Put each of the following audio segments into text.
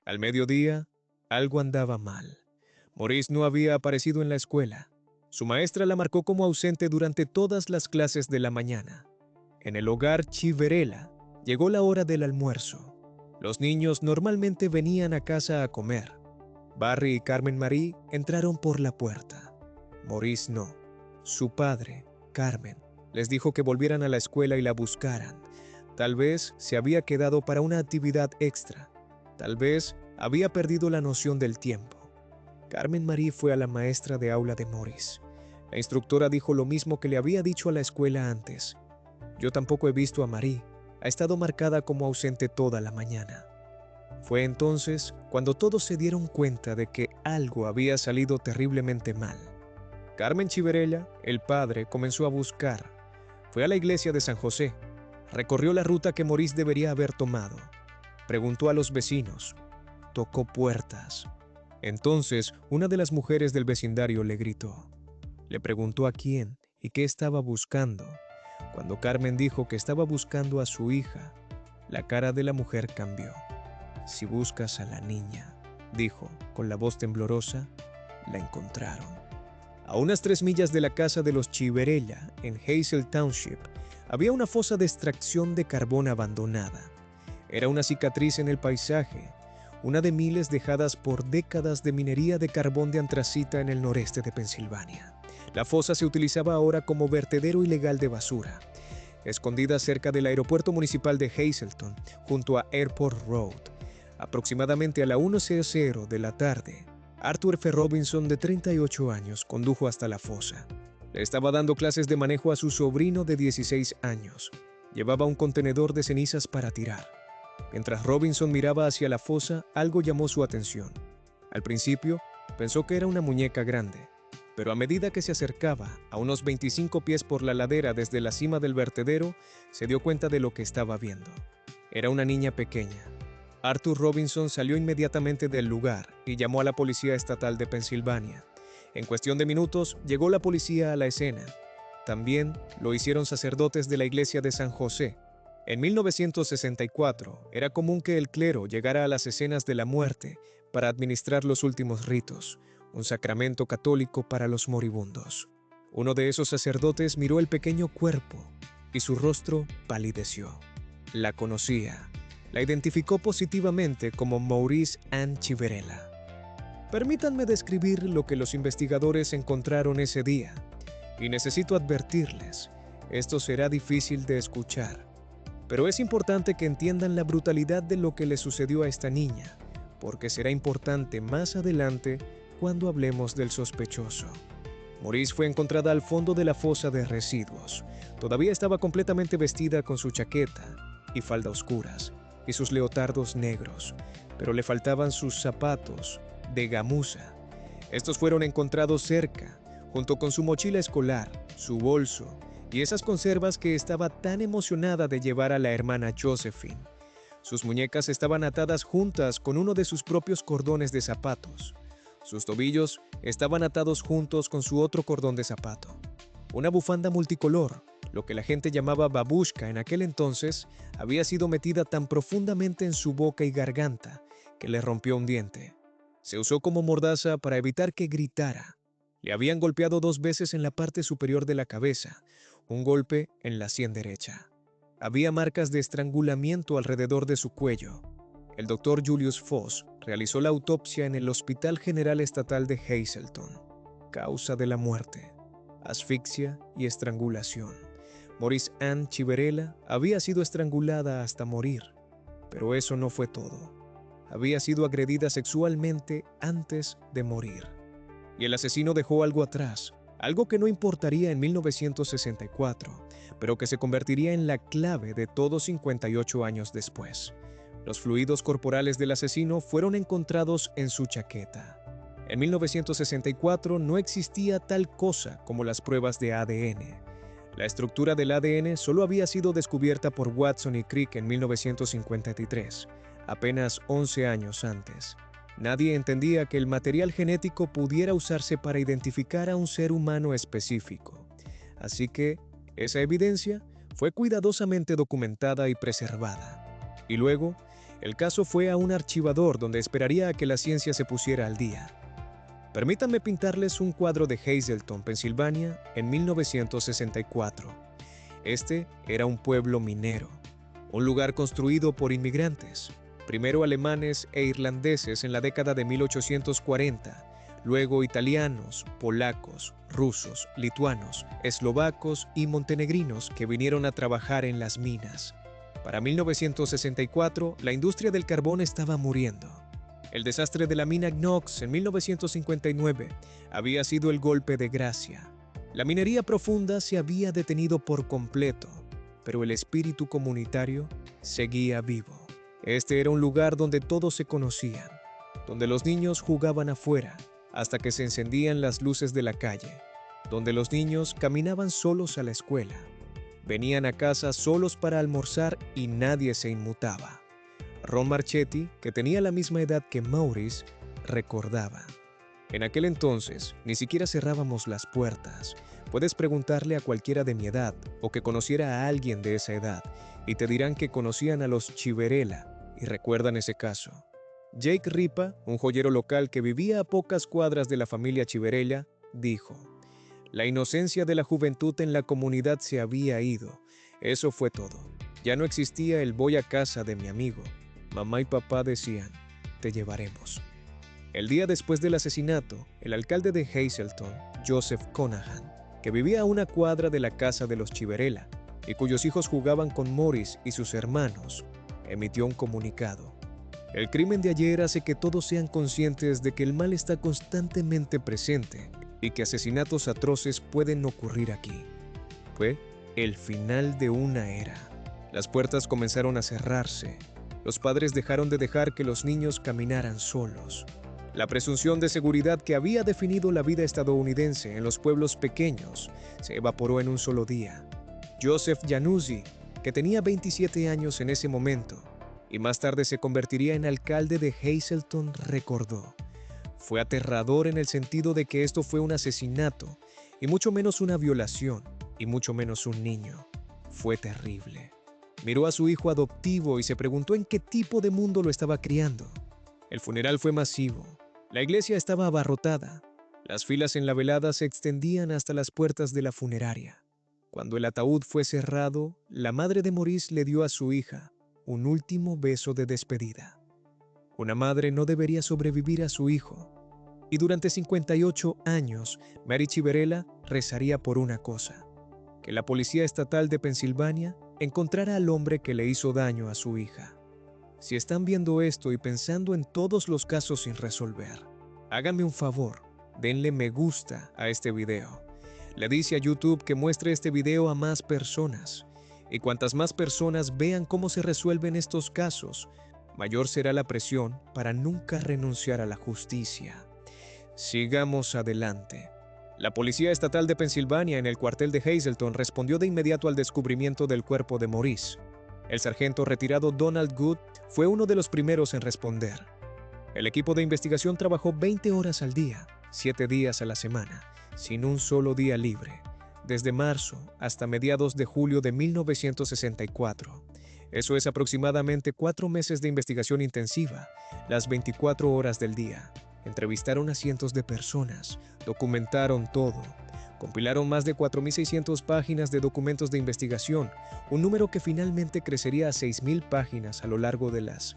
Al mediodía, algo andaba mal. Maurice no había aparecido en la escuela. Su maestra la marcó como ausente durante todas las clases de la mañana. En el hogar Chiverela, llegó la hora del almuerzo. Los niños normalmente venían a casa a comer. Barry y Carmen Marie entraron por la puerta. Maurice no. Su padre, Carmen, les dijo que volvieran a la escuela y la buscaran. Tal vez se había quedado para una actividad extra. Tal vez había perdido la noción del tiempo. Carmen Marie fue a la maestra de aula de Maurice. La instructora dijo lo mismo que le había dicho a la escuela antes. Yo tampoco he visto a Marie. Ha estado marcada como ausente toda la mañana. Fue entonces cuando todos se dieron cuenta de que algo había salido terriblemente mal. Carmen Chiverella, el padre, comenzó a buscar. Fue a la iglesia de San José. Recorrió la ruta que Maurice debería haber tomado. Preguntó a los vecinos. Tocó puertas. Entonces, una de las mujeres del vecindario le gritó. Le preguntó a quién y qué estaba buscando. Cuando Carmen dijo que estaba buscando a su hija, la cara de la mujer cambió. Si buscas a la niña, dijo con la voz temblorosa, la encontraron. A unas 3 millas de la casa de los Chiverella, en Hazel Township, había una fosa de extracción de carbón abandonada. Era una cicatriz en el paisaje, una de miles dejadas por décadas de minería de carbón de antracita en el noreste de Pensilvania. La fosa se utilizaba ahora como vertedero ilegal de basura. Escondida cerca del aeropuerto municipal de Hazleton, junto a Airport Road, aproximadamente a la 1:00 de la tarde, Arthur F. Robinson, de 38 años, condujo hasta la fosa. Le estaba dando clases de manejo a su sobrino de 16 años. Llevaba un contenedor de cenizas para tirar. Mientras Robinson miraba hacia la fosa, algo llamó su atención. Al principio, pensó que era una muñeca grande, pero a medida que se acercaba, a unos 25 pies por la ladera desde la cima del vertedero, se dio cuenta de lo que estaba viendo. Era una niña pequeña. Arthur Robinson salió inmediatamente del lugar y llamó a la Policía Estatal de Pensilvania. En cuestión de minutos, llegó la policía a la escena. También lo hicieron sacerdotes de la iglesia de San José. En 1964, era común que el clero llegara a las escenas de la muerte para administrar los últimos ritos, un sacramento católico para los moribundos. Uno de esos sacerdotes miró el pequeño cuerpo y su rostro palideció. La conocía. La identificó positivamente como Maurice Ann Chiverella. Permítanme describir lo que los investigadores encontraron ese día, y necesito advertirles, esto será difícil de escuchar, pero es importante que entiendan la brutalidad de lo que le sucedió a esta niña, porque será importante más adelante cuando hablemos del sospechoso. Maurice fue encontrada al fondo de la fosa de residuos. Todavía estaba completamente vestida con su chaqueta y falda oscuras y sus leotardos negros, pero le faltaban sus zapatos de gamuza. Estos fueron encontrados cerca, junto con su mochila escolar, su bolso y esas conservas que estaba tan emocionada de llevar a la hermana Josephine. Sus muñecas estaban atadas juntas con uno de sus propios cordones de zapatos. Sus tobillos estaban atados juntos con su otro cordón de zapato. Una bufanda multicolor, lo que la gente llamaba babushka en aquel entonces, había sido metida tan profundamente en su boca y garganta que le rompió un diente. Se usó como mordaza para evitar que gritara. Le habían golpeado 2 veces en la parte superior de la cabeza, un golpe en la sien derecha. Había marcas de estrangulamiento alrededor de su cuello. El doctor Julius Foss realizó la autopsia en el Hospital General Estatal de Hazleton. Causa de la muerte: asfixia y estrangulación. Maurice Ann Chiverella había sido estrangulada hasta morir, pero eso no fue todo. Había sido agredida sexualmente antes de morir. Y el asesino dejó algo atrás, algo que no importaría en 1964, pero que se convertiría en la clave de todo 58 años después. Los fluidos corporales del asesino fueron encontrados en su chaqueta. En 1964 no existía tal cosa como las pruebas de ADN. La estructura del ADN solo había sido descubierta por Watson y Crick en 1953, apenas 11 años antes. Nadie entendía que el material genético pudiera usarse para identificar a un ser humano específico. Así que esa evidencia fue cuidadosamente documentada y preservada. Y luego, El caso fue a un archivador donde esperaría a que la ciencia se pusiera al día. Permítanme pintarles un cuadro de Hazleton, Pensilvania, en 1964. Este era un pueblo minero, un lugar construido por inmigrantes, primero alemanes e irlandeses en la década de 1840, luego italianos, polacos, rusos, lituanos, eslovacos y montenegrinos que vinieron a trabajar en las minas. Para 1964, la industria del carbón estaba muriendo. El desastre de la mina Knox en 1959 había sido el golpe de gracia. La minería profunda se había detenido por completo, pero el espíritu comunitario seguía vivo. Este era un lugar donde todos se conocían, donde los niños jugaban afuera hasta que se encendían las luces de la calle, donde los niños caminaban solos a la escuela, venían a casa solos para almorzar y nadie se inmutaba. Ron Marchetti, que tenía la misma edad que Maurice, recordaba: en aquel entonces ni siquiera cerrábamos las puertas. Puedes preguntarle a cualquiera de mi edad o que conociera a alguien de esa edad y te dirán que conocían a los Civerella y recuerdan ese caso. Jake Ripa, un joyero local que vivía a pocas cuadras de la familia Civerella, dijo: la inocencia de la juventud en la comunidad se había ido. Eso fue todo. Ya no existía el voy a casa de mi amigo. Mamá y papá decían: te llevaremos. El día después del asesinato, el alcalde de Hazleton, Joseph Conahan, que vivía a una cuadra de la casa de los Civerella y cuyos hijos jugaban con Maurice y sus hermanos, emitió un comunicado. El crimen de ayer hace que todos sean conscientes de que el mal está constantemente presente y que asesinatos atroces pueden ocurrir aquí. Fue el final de una era. Las puertas comenzaron a cerrarse. Los padres dejaron de dejar que los niños caminaran solos. La presunción de seguridad que había definido la vida estadounidense en los pueblos pequeños se evaporó en un solo día. Joseph Januzzi, que tenía 27 años en ese momento y más tarde se convertiría en alcalde de Hazleton, recordó: fue aterrador en el sentido de que esto fue un asesinato, y mucho menos una violación, y mucho menos un niño. Fue terrible. Miró a su hijo adoptivo y se preguntó en qué tipo de mundo lo estaba criando. El funeral fue masivo. La iglesia estaba abarrotada. Las filas en la velada se extendían hasta las puertas de la funeraria. Cuando el ataúd fue cerrado, la madre de Maurice le dio a su hija un último beso de despedida. Una madre no debería sobrevivir a su hijo. Y durante 58 años, Mary Civerella rezaría por una cosa: que la Policía Estatal de Pensilvania encontrara al hombre que le hizo daño a su hija. Si están viendo esto y pensando en todos los casos sin resolver, háganme un favor, denle me gusta a este video. Le dice a YouTube que muestre este video a más personas. Y cuantas más personas vean cómo se resuelven estos casos, mayor será la presión para nunca renunciar a la justicia. Sigamos adelante. La Policía Estatal de Pensilvania en el cuartel de Hazleton respondió de inmediato al descubrimiento del cuerpo de Maurice. El sargento retirado Donald Good fue uno de los primeros en responder. El equipo de investigación trabajó 20 horas al día, 7 días a la semana, sin un solo día libre, desde marzo hasta mediados de julio de 1964. Eso es aproximadamente 4 meses de investigación intensiva, las 24 horas del día. Entrevistaron a cientos de personas, documentaron todo, compilaron más de 4.600 páginas de documentos de investigación, un número que finalmente crecería a 6.000 páginas a lo largo de las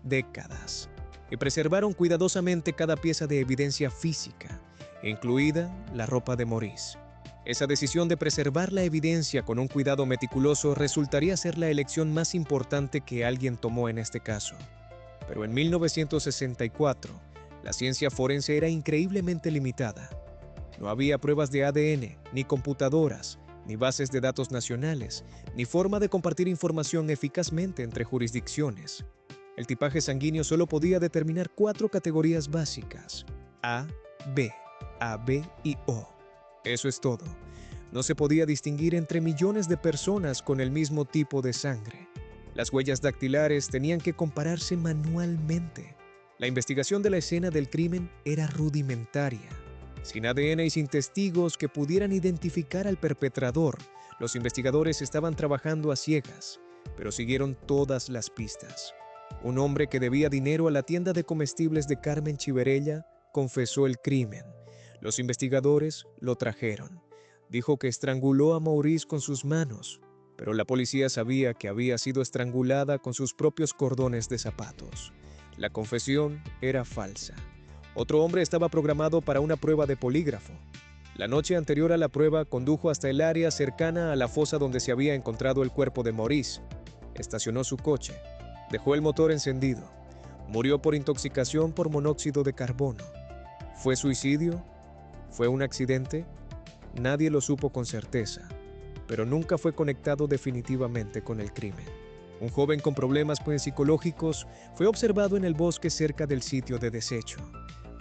décadas, y preservaron cuidadosamente cada pieza de evidencia física, incluida la ropa de Maurice. Esa decisión de preservar la evidencia con un cuidado meticuloso resultaría ser la elección más importante que alguien tomó en este caso. Pero en 1964, la ciencia forense era increíblemente limitada. No había pruebas de ADN, ni computadoras, ni bases de datos nacionales, ni forma de compartir información eficazmente entre jurisdicciones. El tipaje sanguíneo solo podía determinar 4 categorías básicas: A, B, AB y O. Eso es todo. No se podía distinguir entre millones de personas con el mismo tipo de sangre. Las huellas dactilares tenían que compararse manualmente. La investigación de la escena del crimen era rudimentaria. Sin ADN y sin testigos que pudieran identificar al perpetrador, los investigadores estaban trabajando a ciegas, pero siguieron todas las pistas. Un hombre que debía dinero a la tienda de comestibles de Carmen Chiverella confesó el crimen. Los investigadores lo trajeron. Dijo que estranguló a Maurice con sus manos, pero la policía sabía que había sido estrangulada con sus propios cordones de zapatos. La confesión era falsa. Otro hombre estaba programado para una prueba de polígrafo. La noche anterior a la prueba condujo hasta el área cercana a la fosa donde se había encontrado el cuerpo de Maurice. Estacionó su coche. Dejó el motor encendido. Murió por intoxicación por monóxido de carbono. ¿Fue suicidio? ¿Fue un accidente? Nadie lo supo con certeza, pero nunca fue conectado definitivamente con el crimen. Un joven con problemas psicológicos fue observado en el bosque cerca del sitio de desecho.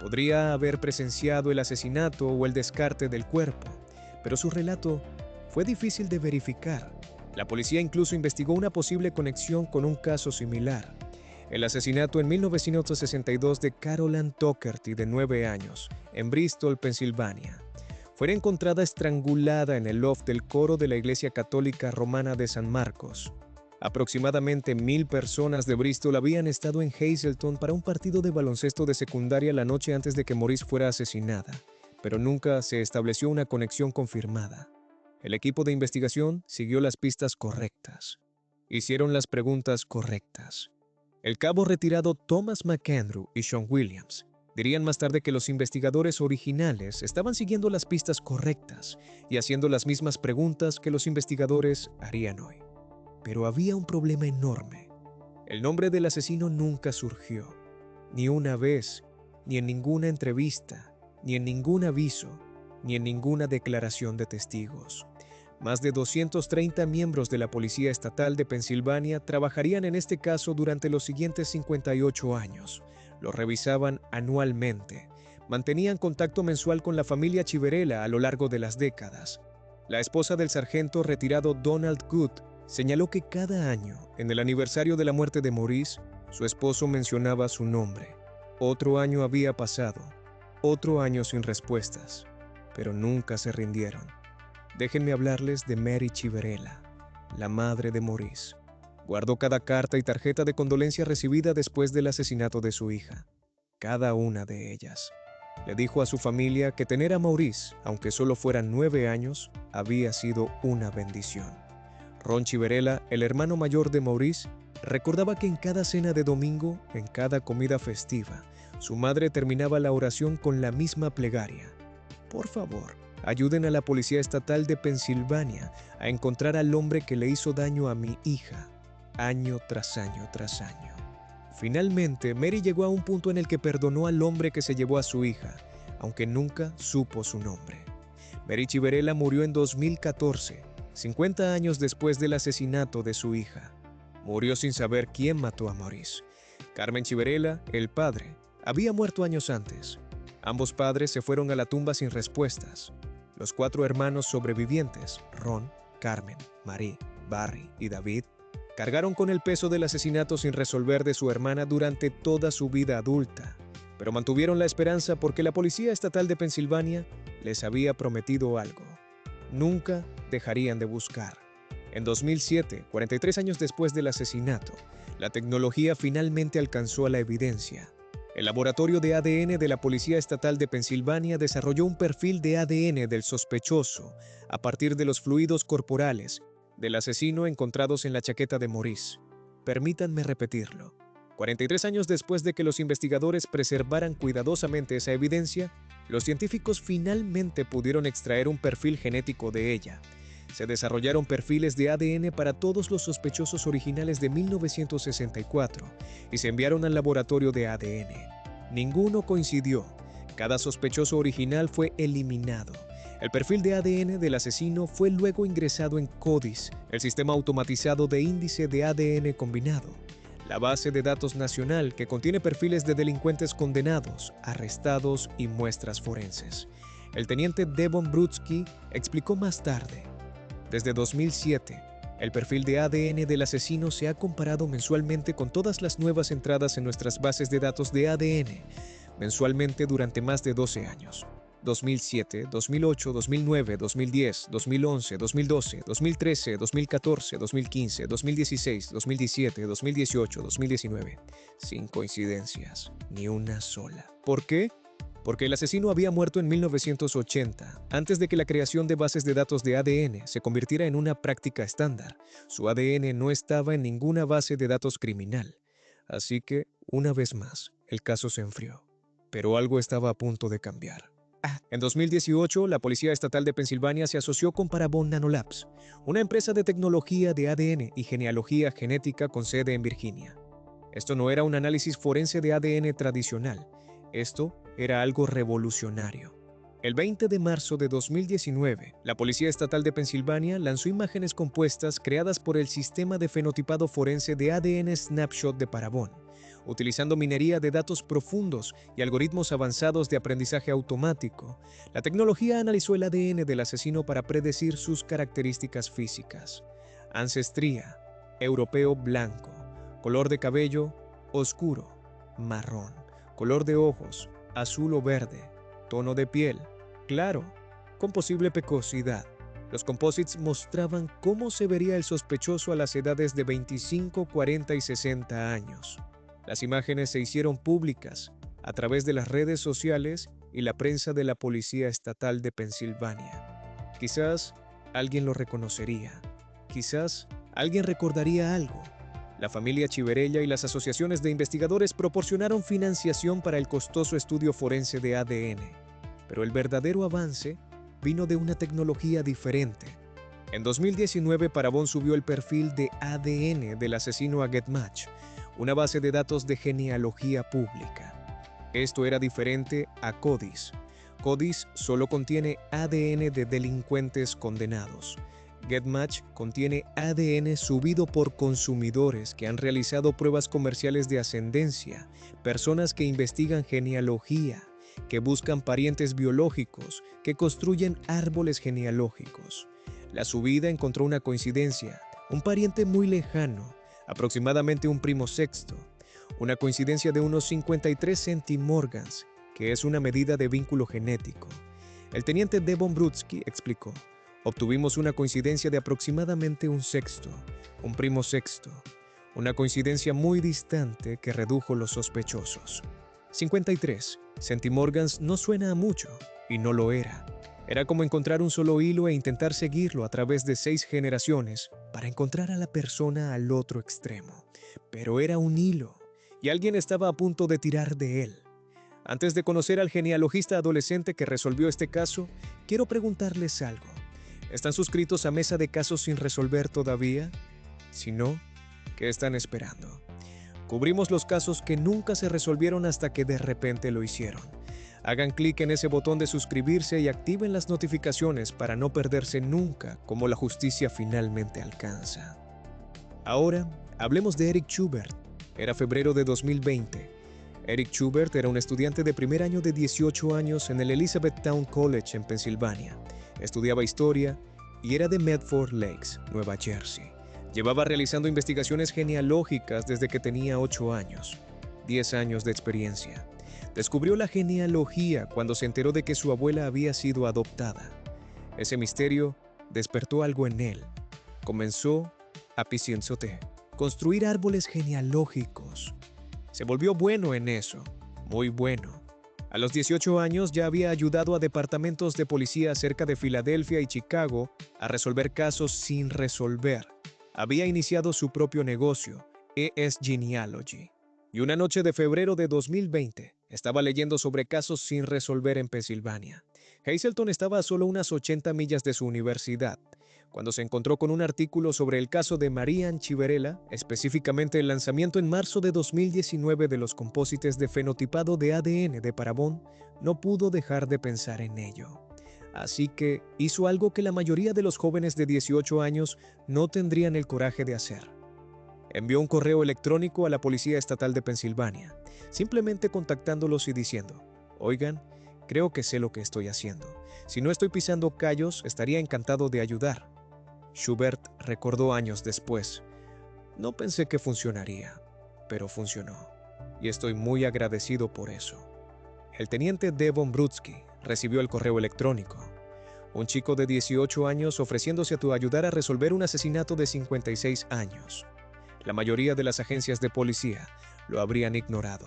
Podría haber presenciado el asesinato o el descarte del cuerpo, pero su relato fue difícil de verificar. La policía incluso investigó una posible conexión con un caso similar: el asesinato en 1962 de Carol Ann Doherty, de 9 años, en Bristol, Pensilvania. Fue encontrada estrangulada en el loft del coro de la Iglesia Católica Romana de San Marcos. Aproximadamente 1,000 personas de Bristol habían estado en Hazleton para un partido de baloncesto de secundaria la noche antes de que Maurice fuera asesinada, pero nunca se estableció una conexión confirmada. El equipo de investigación siguió las pistas correctas. Hicieron las preguntas correctas. El cabo retirado Thomas McAndrew y Sean Williams dirían más tarde que los investigadores originales estaban siguiendo las pistas correctas y haciendo las mismas preguntas que los investigadores harían hoy. Pero había un problema enorme. El nombre del asesino nunca surgió, ni una vez, ni en ninguna entrevista, ni en ningún aviso, ni en ninguna declaración de testigos. Más de 230 miembros de la Policía Estatal de Pensilvania trabajarían en este caso durante los siguientes 58 años. Lo revisaban anualmente. Mantenían contacto mensual con la familia Chiverella a lo largo de las décadas. La esposa del sargento retirado Donald Good señaló que cada año, en el aniversario de la muerte de Maurice, su esposo mencionaba su nombre. Otro año había pasado, otro año sin respuestas, pero nunca se rindieron. Déjenme hablarles de Mary Chiverella, la madre de Maurice. Guardó cada carta y tarjeta de condolencia recibida después del asesinato de su hija, cada una de ellas. Le dijo a su familia que tener a Maurice, aunque solo fueran 9 años, había sido una bendición. Ron Chiverella, el hermano mayor de Maurice, recordaba que en cada cena de domingo, en cada comida festiva, su madre terminaba la oración con la misma plegaria: por favor, ayuden a la Policía Estatal de Pensilvania a encontrar al hombre que le hizo daño a mi hija, año tras año tras año. Finalmente, Mary llegó a un punto en el que perdonó al hombre que se llevó a su hija, aunque nunca supo su nombre. Mary Chiverella murió en 2014, 50 años después del asesinato de su hija. Murió sin saber quién mató a Maurice. Carmen Chiverella, el padre, había muerto años antes. Ambos padres se fueron a la tumba sin respuestas. Los 4 hermanos sobrevivientes, Ron, Carmen, Marie, Barry y David, cargaron con el peso del asesinato sin resolver de su hermana durante toda su vida adulta, pero mantuvieron la esperanza porque la Policía Estatal de Pensilvania les había prometido algo. Nunca dejarían de buscar. En 2007, 43 años después del asesinato, la tecnología finalmente alcanzó a la evidencia. El laboratorio de ADN de la Policía Estatal de Pensilvania desarrolló un perfil de ADN del sospechoso a partir de los fluidos corporales del asesino encontrados en la chaqueta de Maurice. Permítanme repetirlo. 43 años después de que los investigadores preservaran cuidadosamente esa evidencia, los científicos finalmente pudieron extraer un perfil genético de ella. Se desarrollaron perfiles de ADN para todos los sospechosos originales de 1964 y se enviaron al laboratorio de ADN. Ninguno coincidió. Cada sospechoso original fue eliminado. El perfil de ADN del asesino fue luego ingresado en CODIS, el sistema automatizado de índice de ADN combinado, la base de datos nacional que contiene perfiles de delincuentes condenados, arrestados y muestras forenses. El teniente Devon Brutsky explicó más tarde: desde 2007, el perfil de ADN del asesino se ha comparado mensualmente con todas las nuevas entradas en nuestras bases de datos de ADN, mensualmente durante más de 12 años. 2007, 2008, 2009, 2010, 2011, 2012, 2013, 2014, 2015, 2016, 2017, 2018, 2019. Sin coincidencias, ni una sola. ¿Por qué? Porque el asesino había muerto en 1980, antes de que la creación de bases de datos de ADN se convirtiera en una práctica estándar. Su ADN no estaba en ninguna base de datos criminal. Así que, una vez más, el caso se enfrió. Pero algo estaba a punto de cambiar. En 2018, la Policía Estatal de Pensilvania se asoció con Parabon Nanolabs, una empresa de tecnología de ADN y genealogía genética con sede en Virginia. Esto no era un análisis forense de ADN tradicional. Esto era algo revolucionario. El 20 de marzo de 2019, la Policía Estatal de Pensilvania lanzó imágenes compuestas creadas por el Sistema de Fenotipado Forense de ADN Snapshot de Parabon, utilizando minería de datos profundos y algoritmos avanzados de aprendizaje automático. La tecnología analizó el ADN del asesino para predecir sus características físicas: ancestría, europeo blanco, color de cabello oscuro, marrón, color de ojos, azul o verde, tono de piel, claro, con posible precocidad. Los composites mostraban cómo se vería el sospechoso a las edades de 25, 40 y 60 años. Las imágenes se hicieron públicas a través de las redes sociales y la prensa de la Policía Estatal de Pensilvania. Quizás alguien lo reconocería. Quizás alguien recordaría algo. La familia Chiverella y las asociaciones de investigadores proporcionaron financiación para el costoso estudio forense de ADN. Pero el verdadero avance vino de una tecnología diferente. En 2019, Parabon subió el perfil de ADN del asesino a GetMatch, una base de datos de genealogía pública. Esto era diferente a CODIS. CODIS solo contiene ADN de delincuentes condenados. GetMatch contiene ADN subido por consumidores que han realizado pruebas comerciales de ascendencia, personas que investigan genealogía, que buscan parientes biológicos, que construyen árboles genealógicos. La subida encontró una coincidencia, un pariente muy lejano, aproximadamente un primo sexto, una coincidencia de unos 53 centimorgans, que es una medida de vínculo genético. El teniente Devon Brutsky explicó: obtuvimos una coincidencia de aproximadamente un sexto, un primo sexto, una coincidencia muy distante que redujo los sospechosos. 53 centimorgans no suena a mucho, y no lo era. Era como encontrar un solo hilo e intentar seguirlo a través de 6 generaciones para encontrar a la persona al otro extremo. Pero era un hilo, y alguien estaba a punto de tirar de él. Antes de conocer al genealogista adolescente que resolvió este caso, quiero preguntarles algo. ¿Están suscritos a Mesa de Casos sin resolver todavía? Si no, ¿qué están esperando? Cubrimos los casos que nunca se resolvieron hasta que de repente lo hicieron. Hagan clic en ese botón de suscribirse y activen las notificaciones para no perderse nunca cómo la justicia finalmente alcanza. Ahora, hablemos de Eric Schubert. Era febrero de 2020. Eric Schubert era un estudiante de primer año de 18 años en el Elizabethtown College en Pensilvania. Estudiaba historia y era de Medford Lakes, Nueva Jersey. Llevaba realizando investigaciones genealógicas desde que tenía 8 años, 10 años de experiencia. Descubrió la genealogía cuando se enteró de que su abuela había sido adoptada. Ese misterio despertó algo en él. Comenzó a construir árboles genealógicos. Se volvió bueno en eso, muy bueno. A los 18 años ya había ayudado a departamentos de policía cerca de Filadelfia y Chicago a resolver casos sin resolver. Había iniciado su propio negocio, ES Genealogy. Y una noche de febrero de 2020, estaba leyendo sobre casos sin resolver en Pensilvania. Hazleton estaba a solo unas 80 millas de su universidad, cuando se encontró con un artículo sobre el caso de Marianne Chiverella, específicamente el lanzamiento en marzo de 2019 de los composites de fenotipado de ADN de Parabon. No pudo dejar de pensar en ello. Así que hizo algo que la mayoría de los jóvenes de 18 años no tendrían el coraje de hacer. Envió un correo electrónico a la Policía Estatal de Pensilvania, simplemente contactándolos y diciendo: oigan, creo que sé lo que estoy haciendo. Si no estoy pisando callos, estaría encantado de ayudar. Schubert recordó años después: no pensé que funcionaría, pero funcionó, y estoy muy agradecido por eso. El teniente Devon Brutsky recibió el correo electrónico. Un chico de 18 años ofreciéndose a ayudar a resolver un asesinato de 56 años. La mayoría de las agencias de policía lo habrían ignorado,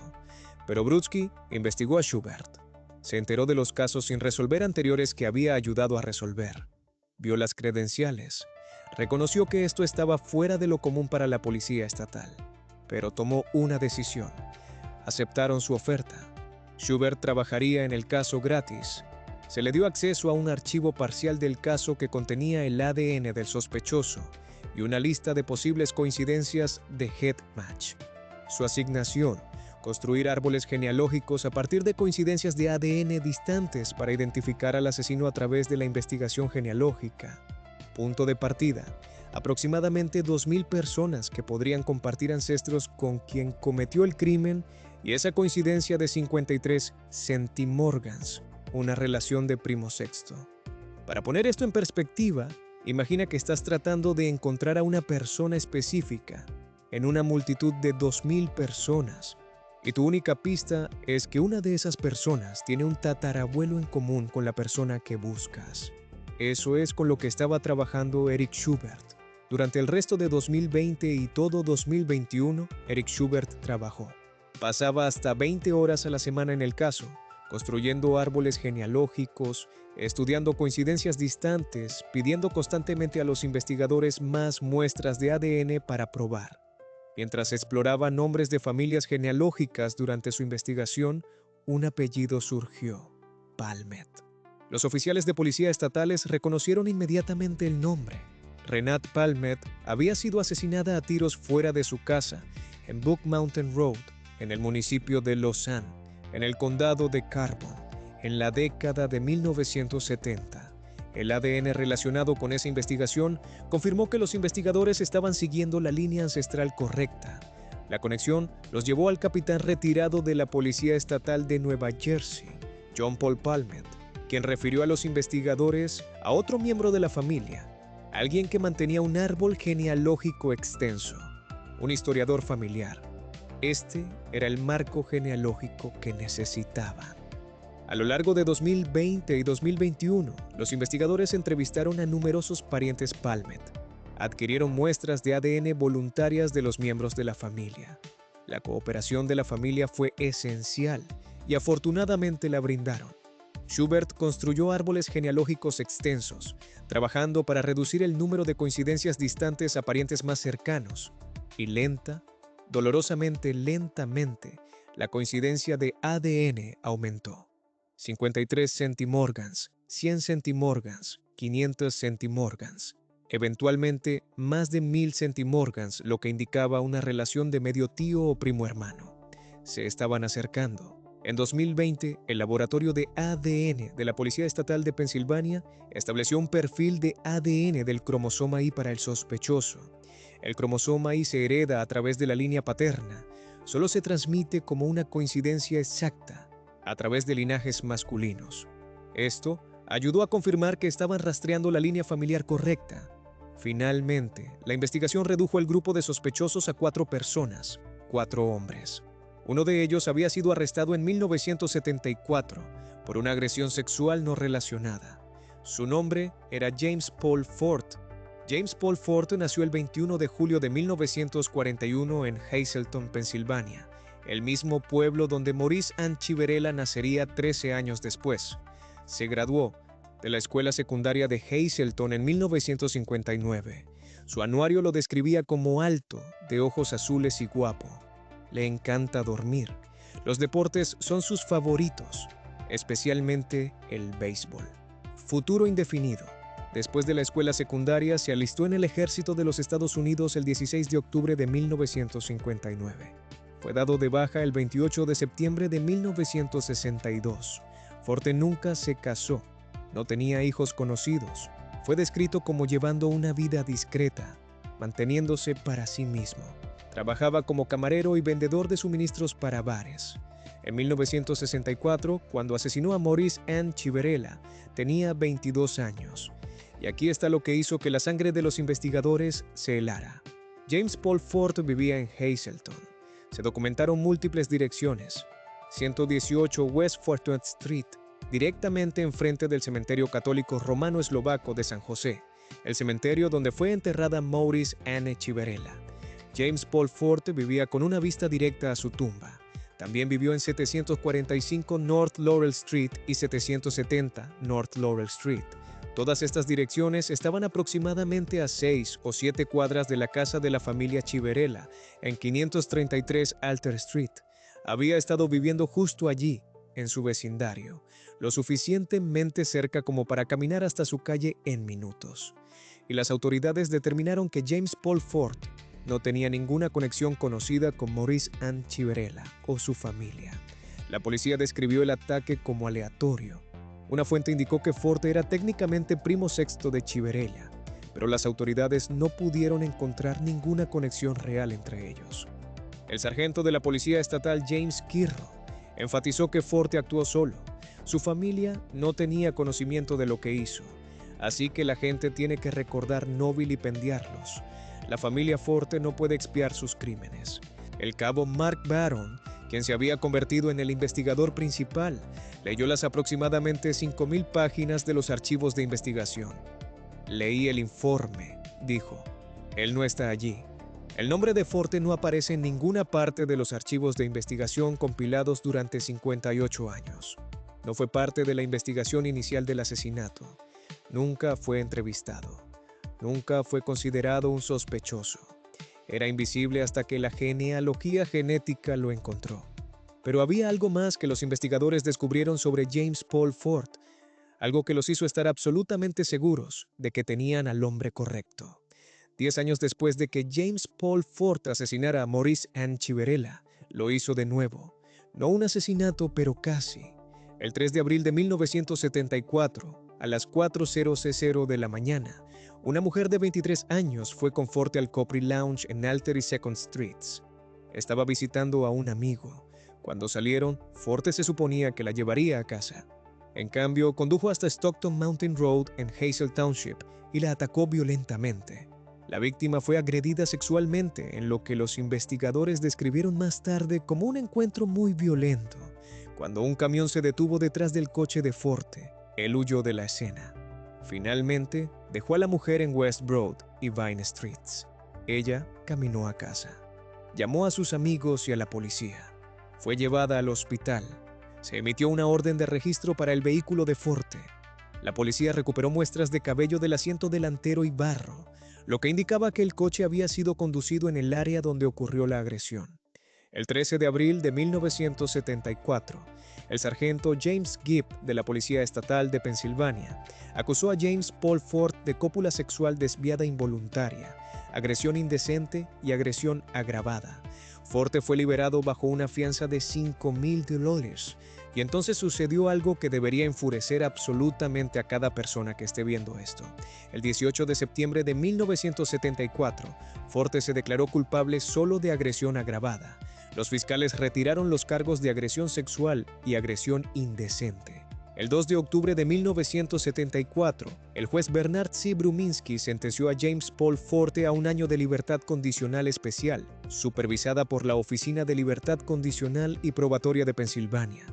pero Brodsky investigó a Schubert. Se enteró de los casos sin resolver anteriores que había ayudado a resolver. Vio las credenciales. Reconoció que esto estaba fuera de lo común para la policía estatal, pero tomó una decisión. Aceptaron su oferta. Schubert trabajaría en el caso gratis. Se le dio acceso a un archivo parcial del caso que contenía el ADN del sospechoso y una lista de posibles coincidencias de head match. Su asignación: construir árboles genealógicos a partir de coincidencias de ADN distantes para identificar al asesino a través de la investigación genealógica. Punto de partida: aproximadamente 2.000 personas que podrían compartir ancestros con quien cometió el crimen y esa coincidencia de 53 centimorgans, una relación de primo sexto. Para poner esto en perspectiva, imagina que estás tratando de encontrar a una persona específica en una multitud de 2.000 personas. Y tu única pista es que una de esas personas tiene un tatarabuelo en común con la persona que buscas. Eso es con lo que estaba trabajando Eric Schubert. Durante el resto de 2020 y todo 2021, Eric Schubert trabajó. Pasaba hasta 20 horas a la semana en el caso, construyendo árboles genealógicos, estudiando coincidencias distantes, pidiendo constantemente a los investigadores más muestras de ADN para probar. Mientras exploraba nombres de familias genealógicas durante su investigación, un apellido surgió: Palmet. Los oficiales de policía estatales reconocieron inmediatamente el nombre. Renate Palmet había sido asesinada a tiros fuera de su casa, en Book Mountain Road, en el municipio de Lausanne, en el condado de Carbon, en la década de 1970. El ADN relacionado con esa investigación confirmó que los investigadores estaban siguiendo la línea ancestral correcta. La conexión los llevó al capitán retirado de la Policía Estatal de Nueva Jersey, John Paul Palmet, quien refirió a los investigadores a otro miembro de la familia, alguien que mantenía un árbol genealógico extenso, un historiador familiar. Este era el marco genealógico que necesitaban. A lo largo de 2020 y 2021, los investigadores entrevistaron a numerosos parientes Palmet. Adquirieron muestras de ADN voluntarias de los miembros de la familia. La cooperación de la familia fue esencial y afortunadamente la brindaron. Schubert construyó árboles genealógicos extensos, trabajando para reducir el número de coincidencias distantes a parientes más cercanos. Y dolorosamente lentamente, la coincidencia de ADN aumentó. 53 centimorgans, 100 centimorgans, 500 centimorgans. Eventualmente, más de 1.000 centimorgans, lo que indicaba una relación de medio tío o primo hermano. Se estaban acercando. En 2020, el laboratorio de ADN de la Policía Estatal de Pensilvania estableció un perfil de ADN del cromosoma Y para el sospechoso. El cromosoma Y se hereda a través de la línea paterna. Solo se transmite como una coincidencia exacta a través de linajes masculinos. Esto ayudó a confirmar que estaban rastreando la línea familiar correcta. Finalmente, la investigación redujo el grupo de sospechosos a 4 personas, 4 hombres. Uno de ellos había sido arrestado en 1974 por una agresión sexual no relacionada. Su nombre era James Paul Ford. James Paul Ford nació el 21 de julio de 1941 en Hazleton, Pensilvania, el mismo pueblo donde Maurice Ann Chiverella nacería 13 años después. Se graduó de la escuela secundaria de Hazleton en 1959. Su anuario lo describía como alto, de ojos azules y guapo. Le encanta dormir. Los deportes son sus favoritos, especialmente el béisbol. Futuro indefinido. Después de la escuela secundaria, se alistó en el ejército de los Estados Unidos el 16 de octubre de 1959. Fue dado de baja el 28 de septiembre de 1962. Forte nunca se casó. No tenía hijos conocidos. Fue descrito como llevando una vida discreta, manteniéndose para sí mismo. Trabajaba como camarero y vendedor de suministros para bares. En 1964, cuando asesinó a Maurice Ann Chiverella, tenía 22 años. Y aquí está lo que hizo que la sangre de los investigadores se helara. James Paul Ford vivía en Hazleton. Se documentaron múltiples direcciones: 118 West 14th Street, directamente enfrente del cementerio católico romano-eslovaco de San José, el cementerio donde fue enterrada Maurice Anne Civerella. James Paul Forte vivía con una vista directa a su tumba. También vivió en 745 North Laurel Street y 770 North Laurel Street. Todas estas direcciones estaban aproximadamente a 6 o 7 cuadras de la casa de la familia Civerella, en 533 Alter Street. Había estado viviendo justo allí, en su vecindario, lo suficientemente cerca como para caminar hasta su calle en minutos. Y las autoridades determinaron que James Paul Forte no tenía ninguna conexión conocida con Maurice Anne Civerella o su familia. La policía describió el ataque como aleatorio. Una fuente indicó que Forte era técnicamente primo sexto de Civerella, pero las autoridades no pudieron encontrar ninguna conexión real entre ellos. El sargento de la policía estatal James Kirro enfatizó que Forte actuó solo. Su familia no tenía conocimiento de lo que hizo, así que la gente tiene que recordar no vilipendiarlos. La familia Forte no puede expiar sus crímenes. El cabo Mark Baron, quien se había convertido en el investigador principal, leyó las aproximadamente 5,000 páginas de los archivos de investigación. Leí el informe, dijo. Él no está allí. El nombre de Forte no aparece en ninguna parte de los archivos de investigación compilados durante 58 años. No fue parte de la investigación inicial del asesinato. Nunca fue entrevistado. Nunca fue considerado un sospechoso. Era invisible hasta que la genealogía genética lo encontró. Pero había algo más que los investigadores descubrieron sobre James Paul Forte, algo que los hizo estar absolutamente seguros de que tenían al hombre correcto. 10 años después de que James Paul Forte asesinara a Maurice Anne Civerella, lo hizo de nuevo. No un asesinato, pero casi. El 3 de abril de 1974, a las 4:00 de la mañana, una mujer de 23 años fue con Forte al Capri Lounge en Alter y Second Streets. Estaba visitando a un amigo. Cuando salieron, Forte se suponía que la llevaría a casa. En cambio, condujo hasta Stockton Mountain Road en Hazel Township y la atacó violentamente. La víctima fue agredida sexualmente en lo que los investigadores describieron más tarde como un encuentro muy violento. Cuando un camión se detuvo detrás del coche de Forte, él huyó de la escena. Finalmente, dejó a la mujer en West Broad y Vine Streets. Ella caminó a casa. Llamó a sus amigos y a la policía. Fue llevada al hospital. Se emitió una orden de registro para el vehículo de Forte. La policía recuperó muestras de cabello del asiento delantero y barro, lo que indicaba que el coche había sido conducido en el área donde ocurrió la agresión. El 13 de abril de 1974, el sargento James Gibb de la Policía Estatal de Pensilvania acusó a James Paul Forte de cópula sexual desviada involuntaria, agresión indecente y agresión agravada. Forte fue liberado bajo una fianza de $5,000 y entonces sucedió algo que debería enfurecer absolutamente a cada persona que esté viendo esto. El 18 de septiembre de 1974, Forte se declaró culpable solo de agresión agravada. Los fiscales retiraron los cargos de agresión sexual y agresión indecente. El 2 de octubre de 1974, el juez Bernard C. Bruminsky sentenció a James Paul Forte a 1 año de libertad condicional especial, supervisada por la Oficina de Libertad Condicional y Probatoria de Pensilvania.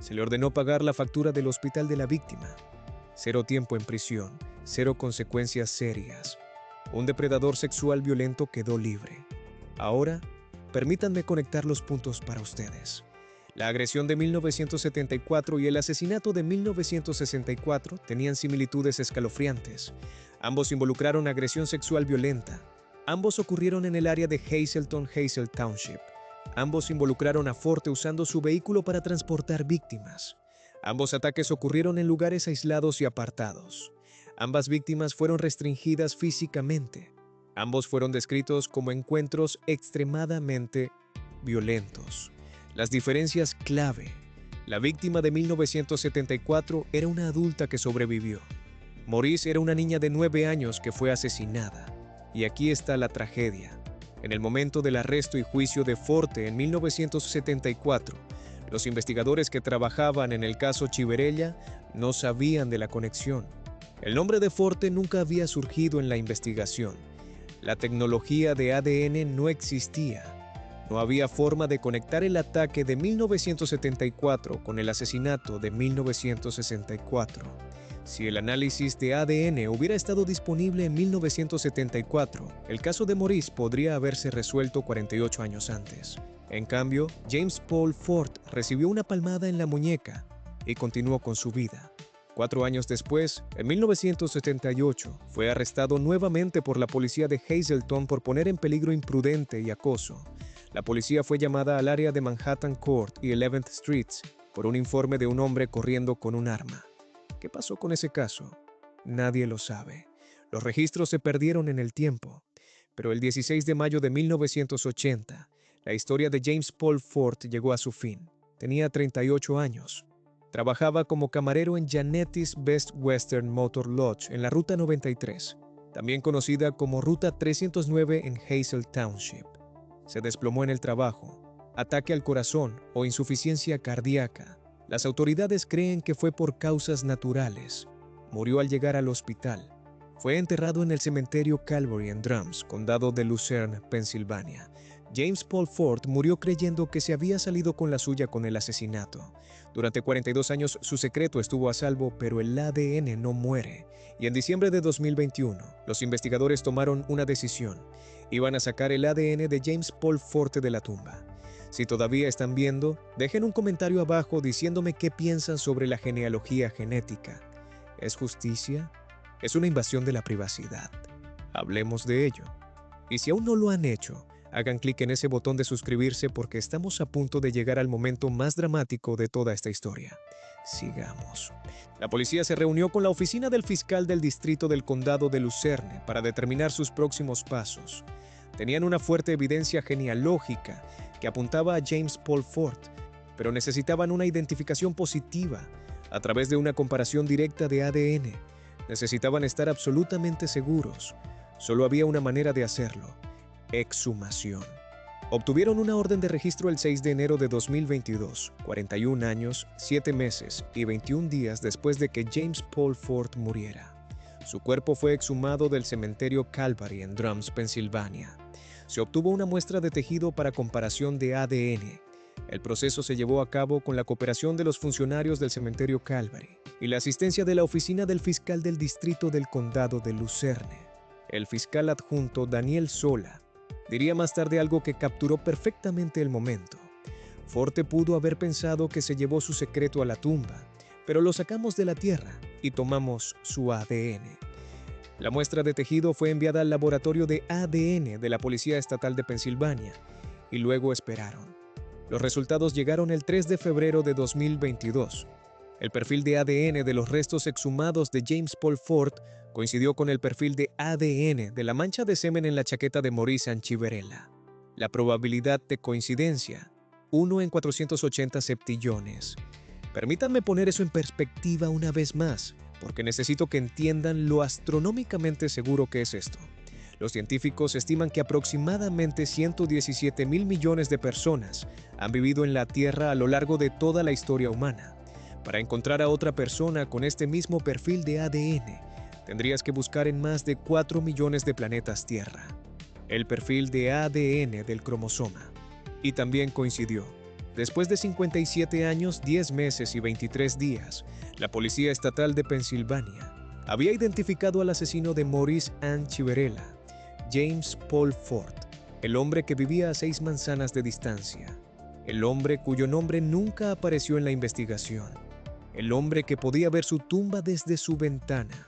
Se le ordenó pagar la factura del hospital de la víctima. 0 tiempo en prisión, 0 consecuencias serias. Un depredador sexual violento quedó libre. Ahora, permítanme conectar los puntos para ustedes. La agresión de 1974 y el asesinato de 1964 tenían similitudes escalofriantes. Ambos involucraron agresión sexual violenta. Ambos ocurrieron en el área de Hazel Township. Ambos involucraron a Forte usando su vehículo para transportar víctimas. Ambos ataques ocurrieron en lugares aislados y apartados. Ambas víctimas fueron restringidas físicamente. Ambos fueron descritos como encuentros extremadamente violentos. Las diferencias clave. La víctima de 1974 era una adulta que sobrevivió. Maurice era una niña de 9 años que fue asesinada. Y aquí está la tragedia. En el momento del arresto y juicio de Forte en 1974, los investigadores que trabajaban en el caso Civerella no sabían de la conexión. El nombre de Forte nunca había surgido en la investigación. La tecnología de ADN no existía. No había forma de conectar el ataque de 1974 con el asesinato de 1964. Si el análisis de ADN hubiera estado disponible en 1974, el caso de Maurice podría haberse resuelto 48 años antes. En cambio, James Paul Ford recibió una palmada en la muñeca y continuó con su vida. 4 años después, en 1978, fue arrestado nuevamente por la policía de Hazleton por poner en peligro imprudente y acoso. La policía fue llamada al área de Manhattan Court y 11th Streets por un informe de un hombre corriendo con un arma. ¿Qué pasó con ese caso? Nadie lo sabe. Los registros se perdieron en el tiempo. Pero el 16 de mayo de 1980, la historia de James Paul Ford llegó a su fin. Tenía 38 años. Trabajaba como camarero en Janetti's Best Western Motor Lodge en la Ruta 93, también conocida como Ruta 309 en Hazel Township. Se desplomó en el trabajo, ataque al corazón o insuficiencia cardíaca. Las autoridades creen que fue por causas naturales. Murió al llegar al hospital. Fue enterrado en el cementerio Calvary en Drums, condado de Luzerne, Pensilvania. James Paul Ford murió creyendo que se había salido con la suya con el asesinato. Durante 42 años su secreto estuvo a salvo, pero el ADN no muere. Y en diciembre de 2021, los investigadores tomaron una decisión. Iban a sacar el ADN de James Paul Ford de la tumba. Si todavía están viendo, dejen un comentario abajo diciéndome qué piensan sobre la genealogía genética. ¿Es justicia? ¿Es una invasión de la privacidad? Hablemos de ello. Y si aún no lo han hecho, hagan clic en ese botón de suscribirse porque estamos a punto de llegar al momento más dramático de toda esta historia. Sigamos. La policía se reunió con la oficina del fiscal del distrito del condado de Luzerne para determinar sus próximos pasos. Tenían una fuerte evidencia genealógica que apuntaba a James Paul Ford, pero necesitaban una identificación positiva a través de una comparación directa de ADN. Necesitaban estar absolutamente seguros. Solo había una manera de hacerlo: exhumación. Obtuvieron una orden de registro el 6 de enero de 2022, 41 años, 7 meses y 21 días después de que James Paul Ford muriera. Su cuerpo fue exhumado del cementerio Calvary en Drums, Pensilvania. Se obtuvo una muestra de tejido para comparación de ADN. El proceso se llevó a cabo con la cooperación de los funcionarios del cementerio Calvary y la asistencia de la oficina del fiscal del distrito del condado de Luzerne. El fiscal adjunto Daniel Sola diría más tarde algo que capturó perfectamente el momento. Forte pudo haber pensado que se llevó su secreto a la tumba, pero lo sacamos de la tierra y tomamos su ADN. La muestra de tejido fue enviada al laboratorio de ADN de la Policía Estatal de Pensilvania y luego esperaron. Los resultados llegaron el 3 de febrero de 2022. El perfil de ADN de los restos exhumados de James Paul Ford coincidió con el perfil de ADN de la mancha de semen en la chaqueta de Maurice Civerella. La probabilidad de coincidencia: 1 en 480 septillones. Permítanme poner eso en perspectiva una vez más, porque necesito que entiendan lo astronómicamente seguro que es esto. Los científicos estiman que aproximadamente 117,000 millones de personas han vivido en la Tierra a lo largo de toda la historia humana. Para encontrar a otra persona con este mismo perfil de ADN, tendrías que buscar en más de 4 millones de planetas Tierra. El perfil de ADN del cromosoma. Y también coincidió. Después de 57 años, 10 meses y 23 días, la Policía Estatal de Pensilvania había identificado al asesino de Maurice Civerella, James Paul Ford, el hombre que vivía a 6 manzanas de distancia, el hombre cuyo nombre nunca apareció en la investigación, el hombre que podía ver su tumba desde su ventana,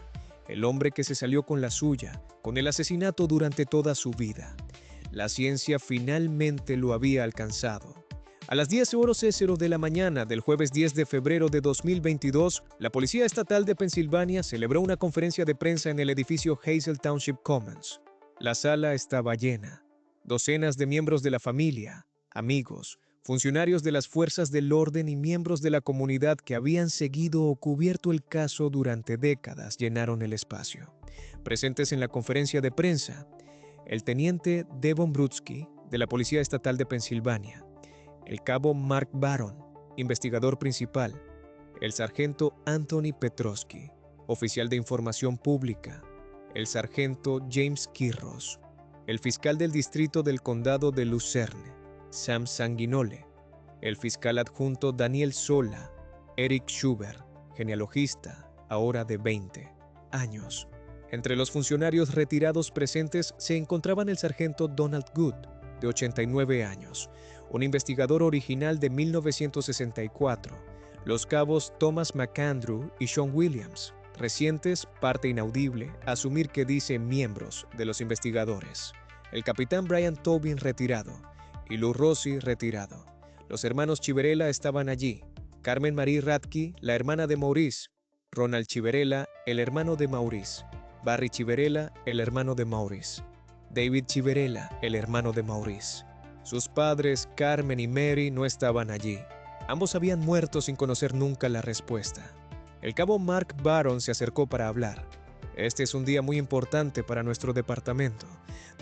el hombre que se salió con la suya, con el asesinato durante toda su vida. La ciencia finalmente lo había alcanzado. A las 10:00 de la mañana del jueves 10 de febrero de 2022, la Policía Estatal de Pensilvania celebró una conferencia de prensa en el edificio Hazel Township Commons. La sala estaba llena. Docenas de miembros de la familia, amigos, funcionarios de las fuerzas del orden y miembros de la comunidad que habían seguido o cubierto el caso durante décadas llenaron el espacio. Presentes en la conferencia de prensa, el teniente Devon Brutsky, de la Policía Estatal de Pensilvania, el cabo Mark Barron, investigador principal, el sargento Anthony Petrosky, oficial de información pública, el sargento James Kirros, el fiscal del distrito del condado de Luzerne, Sam Sanguinole, el fiscal adjunto Daniel Sola, Eric Schubert, genealogista, ahora de 20 años. Entre los funcionarios retirados presentes se encontraban el sargento Donald Good, de 89 años, un investigador original de 1964, los cabos Thomas McAndrew y Sean Williams, recientes, parte inaudible, asumir que dice miembros de los investigadores, el capitán Brian Tobin retirado y Lou Rossi retirado. Los hermanos Chiverela estaban allí, Carmen Marie Radke, la hermana de Maurice, Ronald Chiverela, el hermano de Maurice, Barry Chiverela, el hermano de Maurice, David Chiverela, el hermano de Maurice. Sus padres, Carmen y Mary, no estaban allí. Ambos habían muerto sin conocer nunca la respuesta. El cabo Mark Baron se acercó para hablar. Este es un día muy importante para nuestro departamento.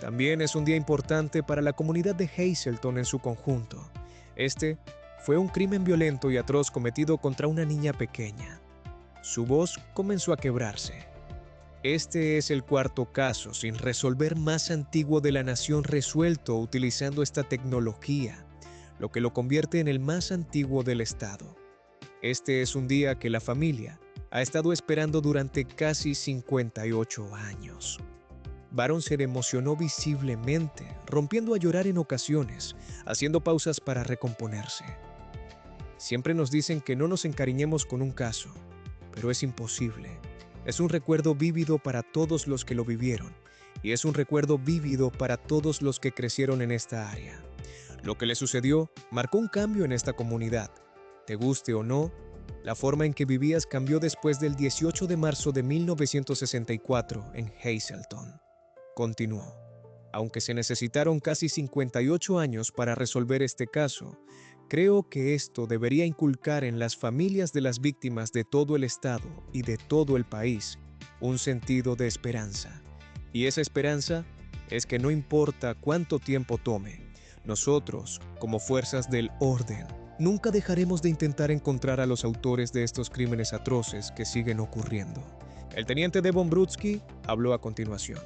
También es un día importante para la comunidad de Hazleton en su conjunto. Este fue un crimen violento y atroz cometido contra una niña pequeña. Su voz comenzó a quebrarse. Este es el cuarto caso sin resolver más antiguo de la nación resuelto utilizando esta tecnología, lo que lo convierte en el más antiguo del estado. Este es un día que la familia ha estado esperando durante casi 58 años. Baron se emocionó visiblemente, rompiendo a llorar en ocasiones, haciendo pausas para recomponerse. Siempre nos dicen que no nos encariñemos con un caso, pero es imposible. Es un recuerdo vívido para todos los que lo vivieron, y es un recuerdo vívido para todos los que crecieron en esta área. Lo que le sucedió marcó un cambio en esta comunidad. Te guste o no, la forma en que vivías cambió después del 18 de marzo de 1964 en Hazleton. Continuó. Aunque se necesitaron casi 58 años para resolver este caso, creo que esto debería inculcar en las familias de las víctimas de todo el estado y de todo el país un sentido de esperanza. Y esa esperanza es que no importa cuánto tiempo tome, nosotros, como fuerzas del orden, nunca dejaremos de intentar encontrar a los autores de estos crímenes atroces que siguen ocurriendo. El teniente Devon Brutsky habló a continuación.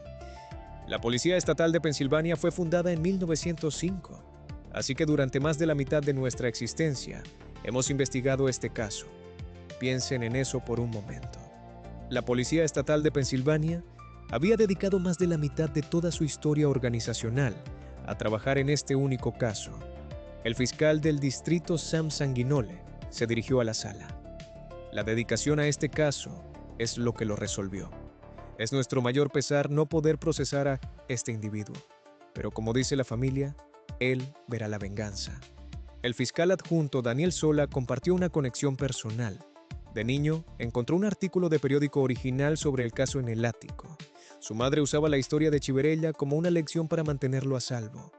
La Policía Estatal de Pensilvania fue fundada en 1905. Así que durante más de la mitad de nuestra existencia, hemos investigado este caso. Piensen en eso por un momento. La Policía Estatal de Pensilvania había dedicado más de la mitad de toda su historia organizacional a trabajar en este único caso. El fiscal del distrito Sam Sanguinole se dirigió a la sala. La dedicación a este caso es lo que lo resolvió. Es nuestro mayor pesar no poder procesar a este individuo, pero como dice la familia, él verá la venganza. El fiscal adjunto Daniel Sola compartió una conexión personal. De niño, encontró un artículo de periódico original sobre el caso en el ático. Su madre usaba la historia de Chiverella como una lección para mantenerlo a salvo.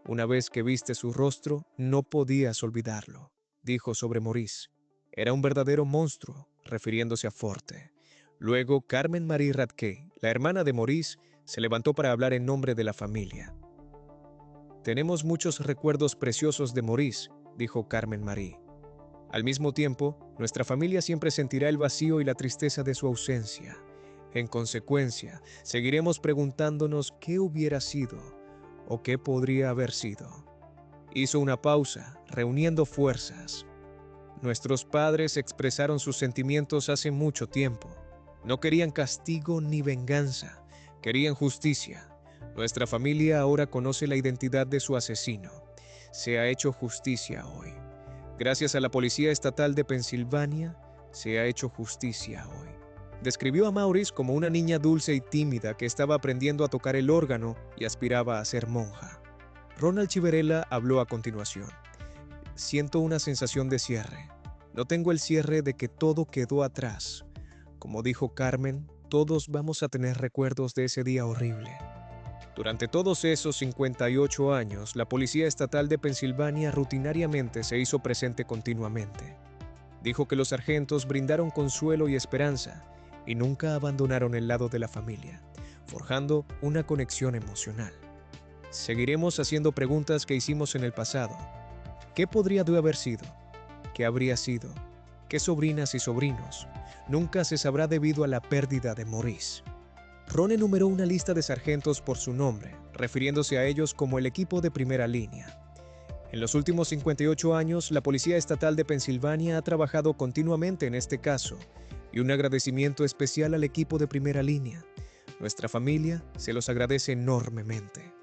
Una vez que viste su rostro, no podías olvidarlo, dijo sobre Maurice. Era un verdadero monstruo, refiriéndose a Forte. Luego, Carmen Marie Radke, la hermana de Maurice, se levantó para hablar en nombre de la familia. Tenemos muchos recuerdos preciosos de Maurice, dijo Carmen Marie. Al mismo tiempo, nuestra familia siempre sentirá el vacío y la tristeza de su ausencia. En consecuencia, seguiremos preguntándonos qué hubiera sido o qué podría haber sido. Hizo una pausa, reuniendo fuerzas. Nuestros padres expresaron sus sentimientos hace mucho tiempo. No querían castigo ni venganza, querían justicia. Nuestra familia ahora conoce la identidad de su asesino. Se ha hecho justicia hoy. Gracias a la Policía Estatal de Pensilvania, se ha hecho justicia hoy. Describió a Maurice como una niña dulce y tímida que estaba aprendiendo a tocar el órgano y aspiraba a ser monja. Ronald Chiverela habló a continuación. Siento una sensación de cierre. No tengo el cierre de que todo quedó atrás. Como dijo Carmen, todos vamos a tener recuerdos de ese día horrible. Durante todos esos 58 años, la Policía Estatal de Pensilvania rutinariamente se hizo presente continuamente. Dijo que los sargentos brindaron consuelo y esperanza y nunca abandonaron el lado de la familia, forjando una conexión emocional. Seguiremos haciendo preguntas que hicimos en el pasado. ¿Qué podría haber sido? ¿Qué habría sido? ¿Qué sobrinas y sobrinos? Nunca se sabrá debido a la pérdida de Maurice. Ron enumeró una lista de sargentos por su nombre, refiriéndose a ellos como el equipo de primera línea. En los últimos 58 años, la Policía Estatal de Pensilvania ha trabajado continuamente en este caso, y un agradecimiento especial al equipo de primera línea. Nuestra familia se los agradece enormemente.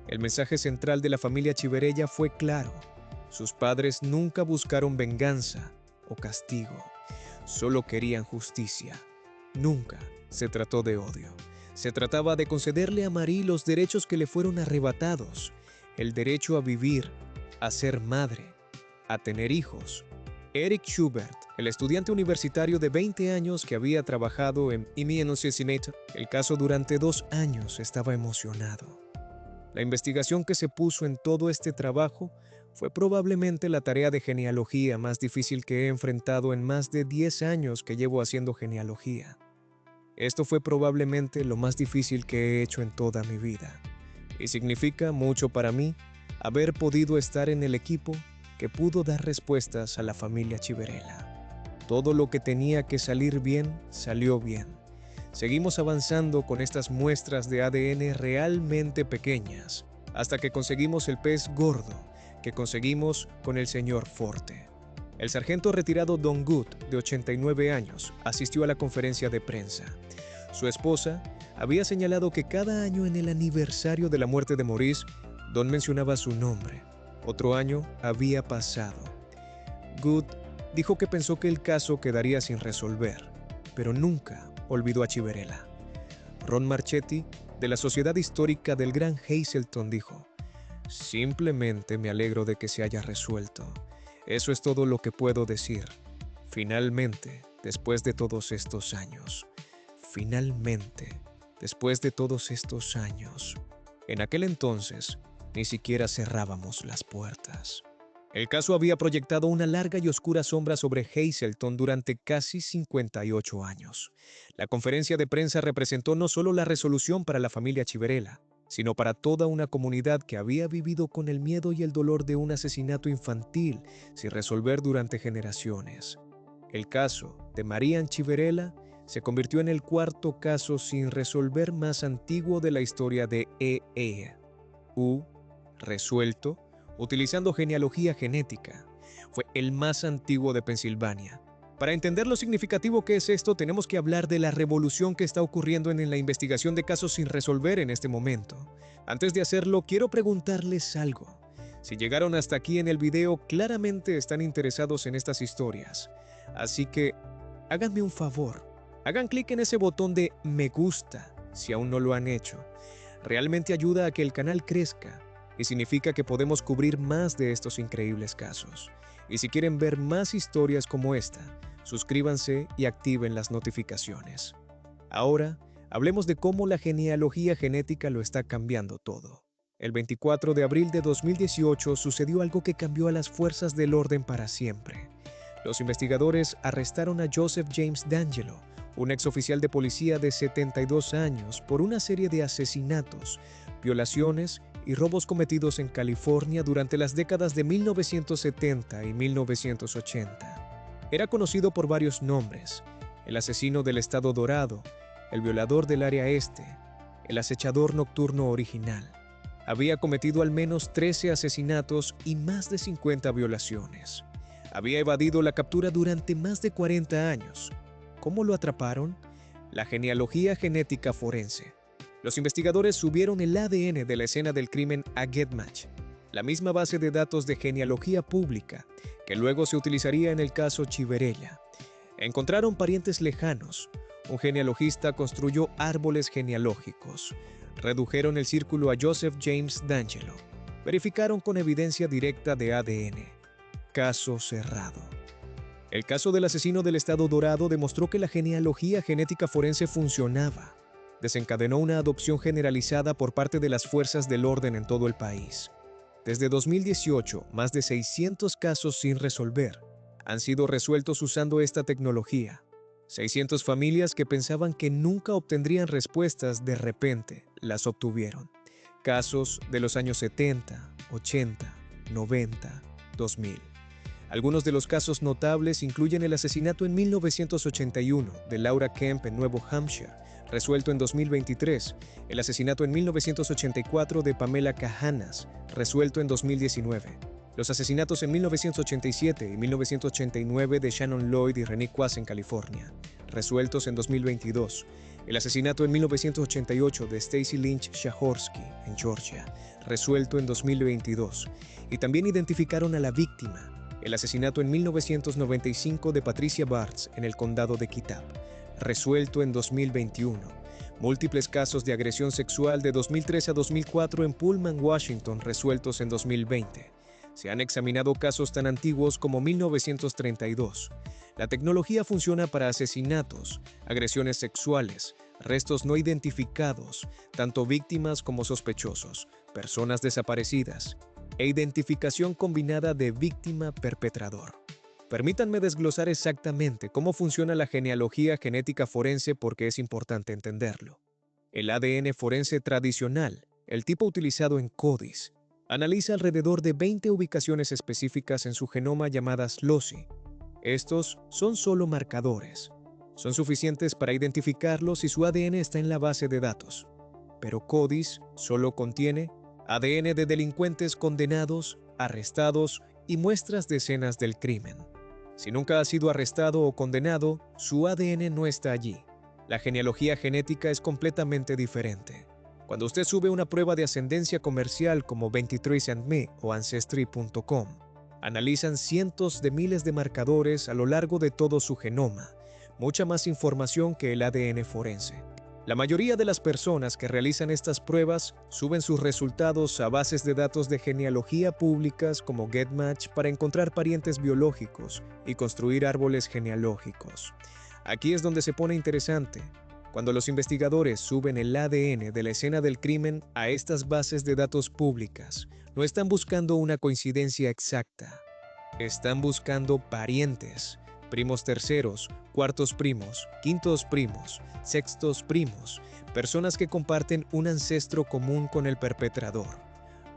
El mensaje central de la familia Chiverella fue claro. Sus padres nunca buscaron venganza o castigo, solo querían justicia. Nunca se trató de odio. Se trataba de concederle a Marie los derechos que le fueron arrebatados, el derecho a vivir, a ser madre, a tener hijos. Eric Schubert, el estudiante universitario de 20 años que había trabajado en Immigrant Assassination, el caso durante 2 años, estaba emocionado. La investigación que se puso en todo este trabajo fue probablemente la tarea de genealogía más difícil que he enfrentado en más de 10 años que llevo haciendo genealogía. Esto fue probablemente lo más difícil que he hecho en toda mi vida, y significa mucho para mí haber podido estar en el equipo que pudo dar respuestas a la familia Chiverella. Todo lo que tenía que salir bien, salió bien. Seguimos avanzando con estas muestras de ADN realmente pequeñas, hasta que conseguimos el pez gordo que conseguimos con el señor Forte. El sargento retirado Don Good, de 89 años, asistió a la conferencia de prensa. Su esposa había señalado que cada año en el aniversario de la muerte de Maurice, Don mencionaba su nombre. Otro año había pasado. Good dijo que pensó que el caso quedaría sin resolver, pero nunca olvidó a Chiverella. Ron Marchetti, de la Sociedad Histórica del Gran Hazleton, dijo: «Simplemente me alegro de que se haya resuelto. Eso es todo lo que puedo decir. Finalmente, después de todos estos años. Finalmente, después de todos estos años. En aquel entonces, ni siquiera cerrábamos las puertas». El caso había proyectado una larga y oscura sombra sobre Hazleton durante casi 58 años. La conferencia de prensa representó no solo la resolución para la familia Chiverella, sino para toda una comunidad que había vivido con el miedo y el dolor de un asesinato infantil sin resolver durante generaciones. El caso de Marianne Chiverella se convirtió en el cuarto caso sin resolver más antiguo de la historia de EE.U. resuelto utilizando genealogía genética. Fue el más antiguo de Pensilvania. Para entender lo significativo que es esto, tenemos que hablar de la revolución que está ocurriendo en la investigación de casos sin resolver en este momento. Antes de hacerlo, quiero preguntarles algo. Si llegaron hasta aquí en el video, claramente están interesados en estas historias. Así que, háganme un favor. Hagan clic en ese botón de me gusta, si aún no lo han hecho. Realmente ayuda a que el canal crezca y significa que podemos cubrir más de estos increíbles casos. Y si quieren ver más historias como esta, suscríbanse y activen las notificaciones. Ahora, hablemos de cómo la genealogía genética lo está cambiando todo. El 24 de abril de 2018 sucedió algo que cambió a las fuerzas del orden para siempre. Los investigadores arrestaron a Joseph James D'Angelo, un exoficial de policía de 72 años, por una serie de asesinatos, violaciones y robos cometidos en California durante las décadas de 1970 y 1980. Era conocido por varios nombres: el asesino del Estado Dorado, el violador del área este, el acechador nocturno original. Había cometido al menos 13 asesinatos y más de 50 violaciones. Había evadido la captura durante más de 40 años. ¿Cómo lo atraparon? La genealogía genética forense. Los investigadores subieron el ADN de la escena del crimen a GetMatch, la misma base de datos de genealogía pública que luego se utilizaría en el caso Chiverella. Encontraron parientes lejanos. Un genealogista construyó árboles genealógicos. Redujeron el círculo a Joseph James D'Angelo. Verificaron con evidencia directa de ADN. Caso cerrado. El caso del asesino del Estado Dorado demostró que la genealogía genética forense funcionaba. Desencadenó una adopción generalizada por parte de las fuerzas del orden en todo el país. Desde 2018, más de 600 casos sin resolver han sido resueltos usando esta tecnología. 600 familias que pensaban que nunca obtendrían respuestas, de repente las obtuvieron. Casos de los años 70, 80, 90, 2000. Algunos de los casos notables incluyen el asesinato en 1981 de Laura Kemp en Nuevo Hampshire, resuelto en 2023, el asesinato en 1984 de Pamela Cahanas, resuelto en 2019, Los asesinatos en 1987 y 1989 de Shannon Lloyd y Renee Quast en California, resueltos en 2022. El asesinato en 1988 de Stacy Lynch Shahorsky en Georgia, resuelto en 2022. Y también identificaron a la víctima. El asesinato en 1995 de Patricia Bartz en el condado de Kitab, resuelto en 2021. Múltiples casos de agresión sexual de 2013 a 2004 en Pullman, Washington, resueltos en 2020. Se han examinado casos tan antiguos como 1932. La tecnología funciona para asesinatos, agresiones sexuales, restos no identificados, tanto víctimas como sospechosos, personas desaparecidas, e identificación combinada de víctima-perpetrador. Permítanme desglosar exactamente cómo funciona la genealogía genética forense porque es importante entenderlo. El ADN forense tradicional, el tipo utilizado en CODIS, analiza alrededor de 20 ubicaciones específicas en su genoma llamadas loci. Estos son solo marcadores. Son suficientes para identificarlo si su ADN está en la base de datos. Pero CODIS solo contiene ADN de delincuentes condenados, arrestados y muestras de escenas del crimen. Si nunca ha sido arrestado o condenado, su ADN no está allí. La genealogía genética es completamente diferente. Cuando usted sube una prueba de ascendencia comercial como 23andMe o Ancestry.com, analizan cientos de miles de marcadores a lo largo de todo su genoma, mucha más información que el ADN forense. La mayoría de las personas que realizan estas pruebas suben sus resultados a bases de datos de genealogía públicas como GetMatch para encontrar parientes biológicos y construir árboles genealógicos. Aquí es donde se pone interesante. Cuando los investigadores suben el ADN de la escena del crimen a estas bases de datos públicas, no están buscando una coincidencia exacta. Están buscando parientes, primos terceros, cuartos primos, quintos primos, sextos primos, personas que comparten un ancestro común con el perpetrador.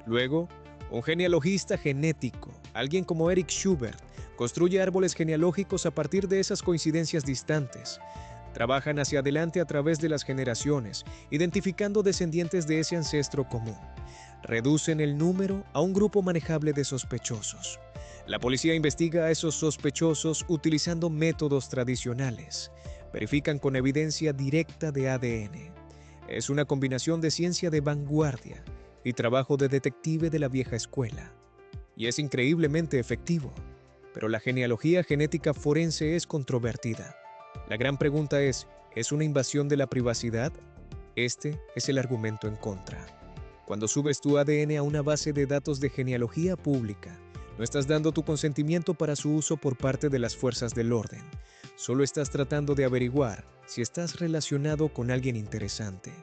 Luego, un genealogista genético, alguien como Eric Schubert, construye árboles genealógicos a partir de esas coincidencias distantes. Trabajan hacia adelante a través de las generaciones, identificando descendientes de ese ancestro común. Reducen el número a un grupo manejable de sospechosos. La policía investiga a esos sospechosos utilizando métodos tradicionales. Verifican con evidencia directa de ADN. Es una combinación de ciencia de vanguardia y trabajo de detective de la vieja escuela. Y es increíblemente efectivo. Pero la genealogía genética forense es controvertida. La gran pregunta ¿es una invasión de la privacidad? Este es el argumento en contra. Cuando subes tu ADN a una base de datos de genealogía pública, no estás dando tu consentimiento para su uso por parte de las fuerzas del orden. Solo estás tratando de averiguar si estás relacionado con alguien interesante.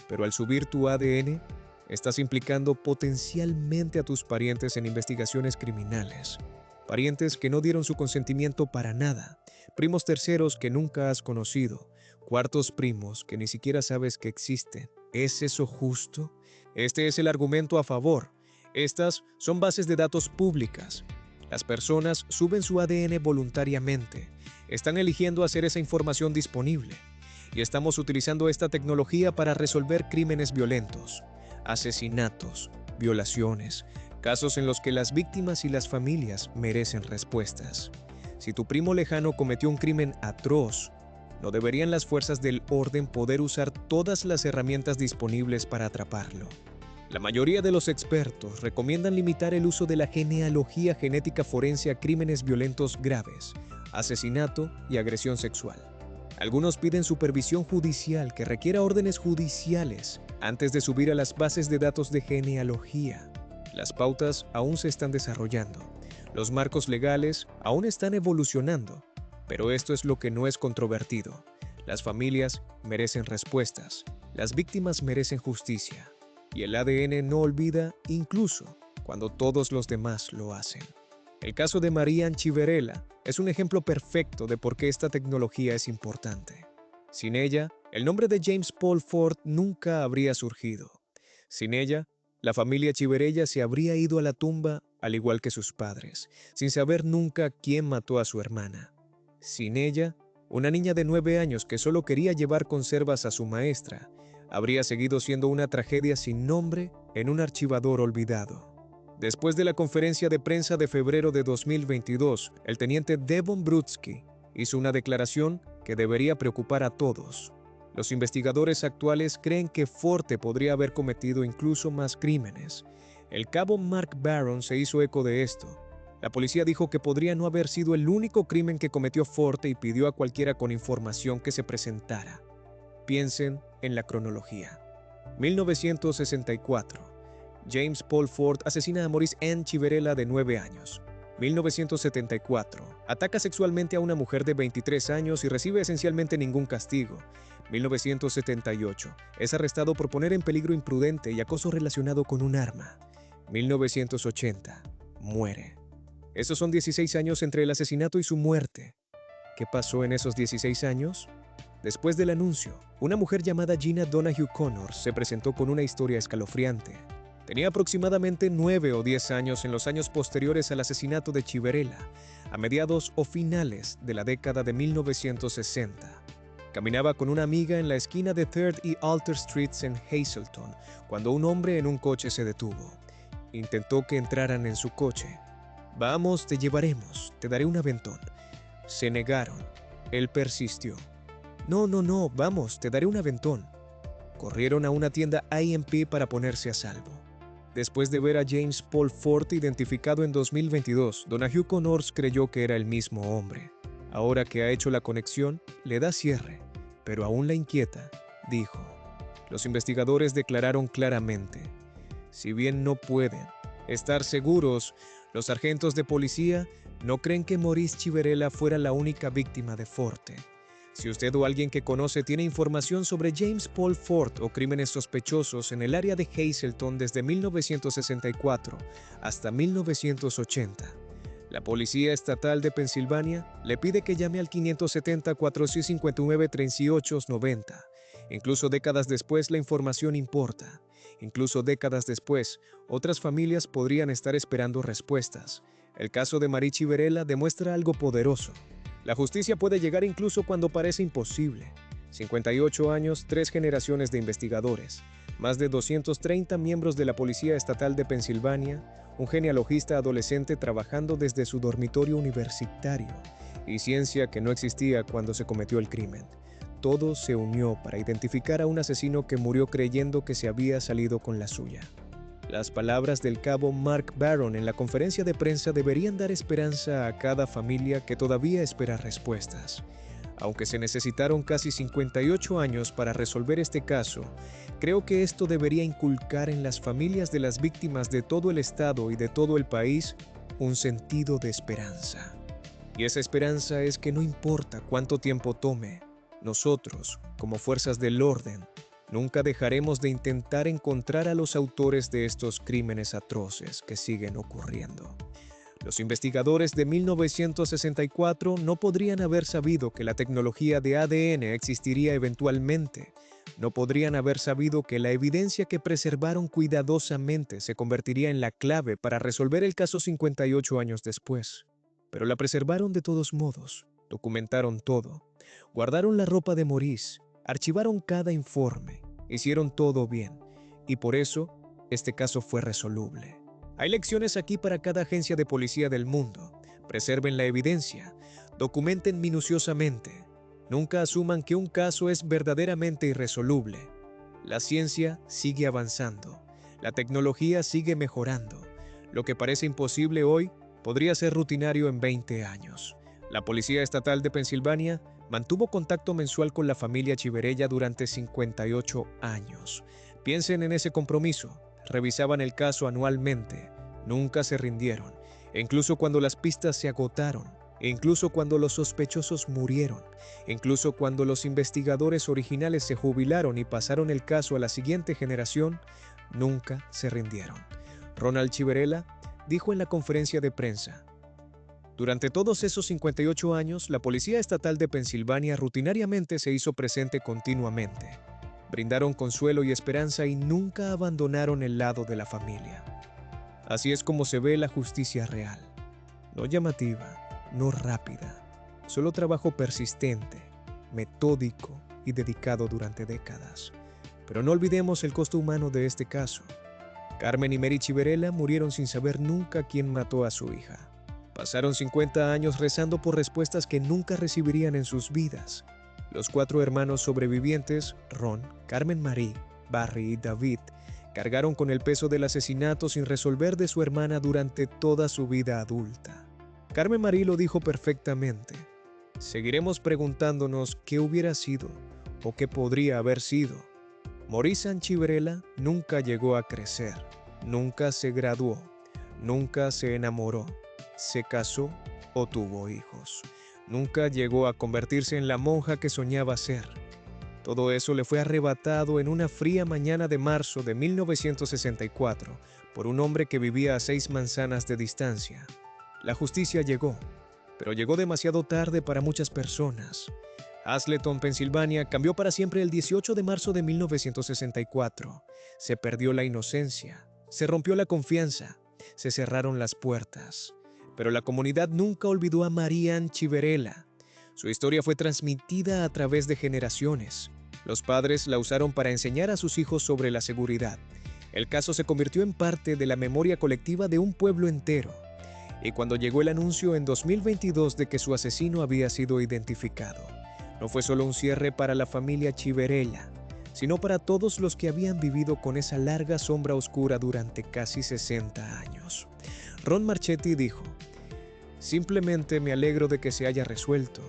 Pero al subir tu ADN, estás implicando potencialmente a tus parientes en investigaciones criminales. Parientes que no dieron su consentimiento para nada. Primos terceros que nunca has conocido. Cuartos primos que ni siquiera sabes que existen. ¿Es eso justo? Este es el argumento a favor. Estas son bases de datos públicas. Las personas suben su ADN voluntariamente. Están eligiendo hacer esa información disponible. Y estamos utilizando esta tecnología para resolver crímenes violentos, asesinatos, violaciones, casos en los que las víctimas y las familias merecen respuestas. Si tu primo lejano cometió un crimen atroz, ¿no deberían las fuerzas del orden poder usar todas las herramientas disponibles para atraparlo? La mayoría de los expertos recomiendan limitar el uso de la genealogía genética forense a crímenes violentos graves, asesinato y agresión sexual. Algunos piden supervisión judicial que requiera órdenes judiciales antes de subir a las bases de datos de genealogía. Las pautas aún se están desarrollando. Los marcos legales aún están evolucionando. Pero esto es lo que no es controvertido. Las familias merecen respuestas. Las víctimas merecen justicia. Y el ADN no olvida incluso cuando todos los demás lo hacen. El caso de Marianne Chiverella es un ejemplo perfecto de por qué esta tecnología es importante. Sin ella, el nombre de James Paul Ford nunca habría surgido. Sin ella, la familia Chiverella se habría ido a la tumba al igual que sus padres, sin saber nunca quién mató a su hermana. Sin ella, una niña de 9 años que solo quería llevar conservas a su maestra, habría seguido siendo una tragedia sin nombre en un archivador olvidado. Después de la conferencia de prensa de febrero de 2022, el teniente Devon Brutsky hizo una declaración que debería preocupar a todos. Los investigadores actuales creen que Forte podría haber cometido incluso más crímenes. El cabo Mark Barron se hizo eco de esto. La policía dijo que podría no haber sido el único crimen que cometió Forte y pidió a cualquiera con información que se presentara. Piensen en la cronología. 1964. James Paul Ford asesina a Maurice Ann Chiverella de 9 años. 1974. Ataca sexualmente a una mujer de 23 años y recibe esencialmente ningún castigo. 1978. Es arrestado por poner en peligro imprudente y acoso relacionado con un arma. 1980. Muere. Esos son 16 años entre el asesinato y su muerte. ¿Qué pasó en esos 16 años? Después del anuncio, una mujer llamada Gina Donahue Connors se presentó con una historia escalofriante. Tenía aproximadamente 9 o 10 años en los años posteriores al asesinato de Chiverella, a mediados o finales de la década de 1960. Caminaba con una amiga en la esquina de 3rd y Alter Streets en Hazleton, cuando un hombre en un coche se detuvo. Intentó que entraran en su coche. «Vamos, te llevaremos, te daré un aventón». Se negaron. Él persistió. No, vamos, te daré un aventón». Corrieron a una tienda A&P para ponerse a salvo. Después de ver a James Paul Ford identificado en 2022, Donahue Connors creyó que era el mismo hombre. Ahora que ha hecho la conexión, le da cierre, pero aún la inquieta, dijo. Los investigadores declararon claramente: si bien no pueden estar seguros, los sargentos de policía no creen que Maurice Chiverella fuera la única víctima de Forte. Si usted o alguien que conoce tiene información sobre James Paul Ford o crímenes sospechosos en el área de Hazleton desde 1964 hasta 1980, la Policía Estatal de Pensilvania le pide que llame al 570-459-3890. Incluso décadas después, la información importa. Incluso décadas después, otras familias podrían estar esperando respuestas. El caso de Maurice Chiverella demuestra algo poderoso. La justicia puede llegar incluso cuando parece imposible. 58 años, 3 generaciones de investigadores, más de 230 miembros de la Policía Estatal de Pensilvania, un genealogista adolescente trabajando desde su dormitorio universitario y ciencia que no existía cuando se cometió el crimen. Todo se unió para identificar a un asesino que murió creyendo que se había salido con la suya. Las palabras del cabo Mark Barron en la conferencia de prensa deberían dar esperanza a cada familia que todavía espera respuestas. Aunque se necesitaron casi 58 años para resolver este caso, creo que esto debería inculcar en las familias de las víctimas de todo el estado y de todo el país un sentido de esperanza. Y esa esperanza es que no importa cuánto tiempo tome, nosotros, como fuerzas del orden, nunca dejaremos de intentar encontrar a los autores de estos crímenes atroces que siguen ocurriendo. Los investigadores de 1964 no podrían haber sabido que la tecnología de ADN existiría eventualmente. No podrían haber sabido que la evidencia que preservaron cuidadosamente se convertiría en la clave para resolver el caso 58 años después. Pero la preservaron de todos modos, documentaron todo, guardaron la ropa de Maurice, archivaron cada informe, hicieron todo bien, y por eso este caso fue resoluble. Hay lecciones aquí para cada agencia de policía del mundo. Preserven la evidencia, documenten minuciosamente. Nunca asuman que un caso es verdaderamente irresoluble. La ciencia sigue avanzando, la tecnología sigue mejorando. Lo que parece imposible hoy podría ser rutinario en 20 años. La Policía Estatal de Pensilvania mantuvo contacto mensual con la familia Chiverella durante 58 años. Piensen en ese compromiso. Revisaban el caso anualmente. Nunca se rindieron. E incluso cuando las pistas se agotaron. E incluso cuando los sospechosos murieron. E incluso cuando los investigadores originales se jubilaron y pasaron el caso a la siguiente generación, nunca se rindieron. Ronald Chiverella dijo en la conferencia de prensa: durante todos esos 58 años, la Policía Estatal de Pensilvania rutinariamente se hizo presente continuamente. Brindaron consuelo y esperanza y nunca abandonaron el lado de la familia. Así es como se ve la justicia real. No llamativa, no rápida, solo trabajo persistente, metódico y dedicado durante décadas. Pero no olvidemos el costo humano de este caso. Carmen y Mary Chiverela murieron sin saber nunca quién mató a su hija. Pasaron 50 años rezando por respuestas que nunca recibirían en sus vidas. Los 4 hermanos sobrevivientes, Ron, Carmen Marie, Barry y David, cargaron con el peso del asesinato sin resolver de su hermana durante toda su vida adulta. Carmen Marie lo dijo perfectamente. Seguiremos preguntándonos qué hubiera sido o qué podría haber sido. Maurice Ann Chiverela nunca llegó a crecer, nunca se graduó, nunca se enamoró, se casó o tuvo hijos. Nunca llegó a convertirse en la monja que soñaba ser. Todo eso le fue arrebatado en una fría mañana de marzo de 1964 por un hombre que vivía a 6 manzanas de distancia. La justicia llegó, pero llegó demasiado tarde para muchas personas. Hazleton, Pensilvania, cambió para siempre el 18 de marzo de 1964. Se perdió la inocencia, se rompió la confianza, se cerraron las puertas. Pero la comunidad nunca olvidó a Mary Ann Chiverela. Su historia fue transmitida a través de generaciones. Los padres la usaron para enseñar a sus hijos sobre la seguridad. El caso se convirtió en parte de la memoria colectiva de un pueblo entero. Y cuando llegó el anuncio en 2022 de que su asesino había sido identificado, no fue solo un cierre para la familia Chiverela, sino para todos los que habían vivido con esa larga sombra oscura durante casi 60 años. Ron Marchetti dijo: «Simplemente me alegro de que se haya resuelto.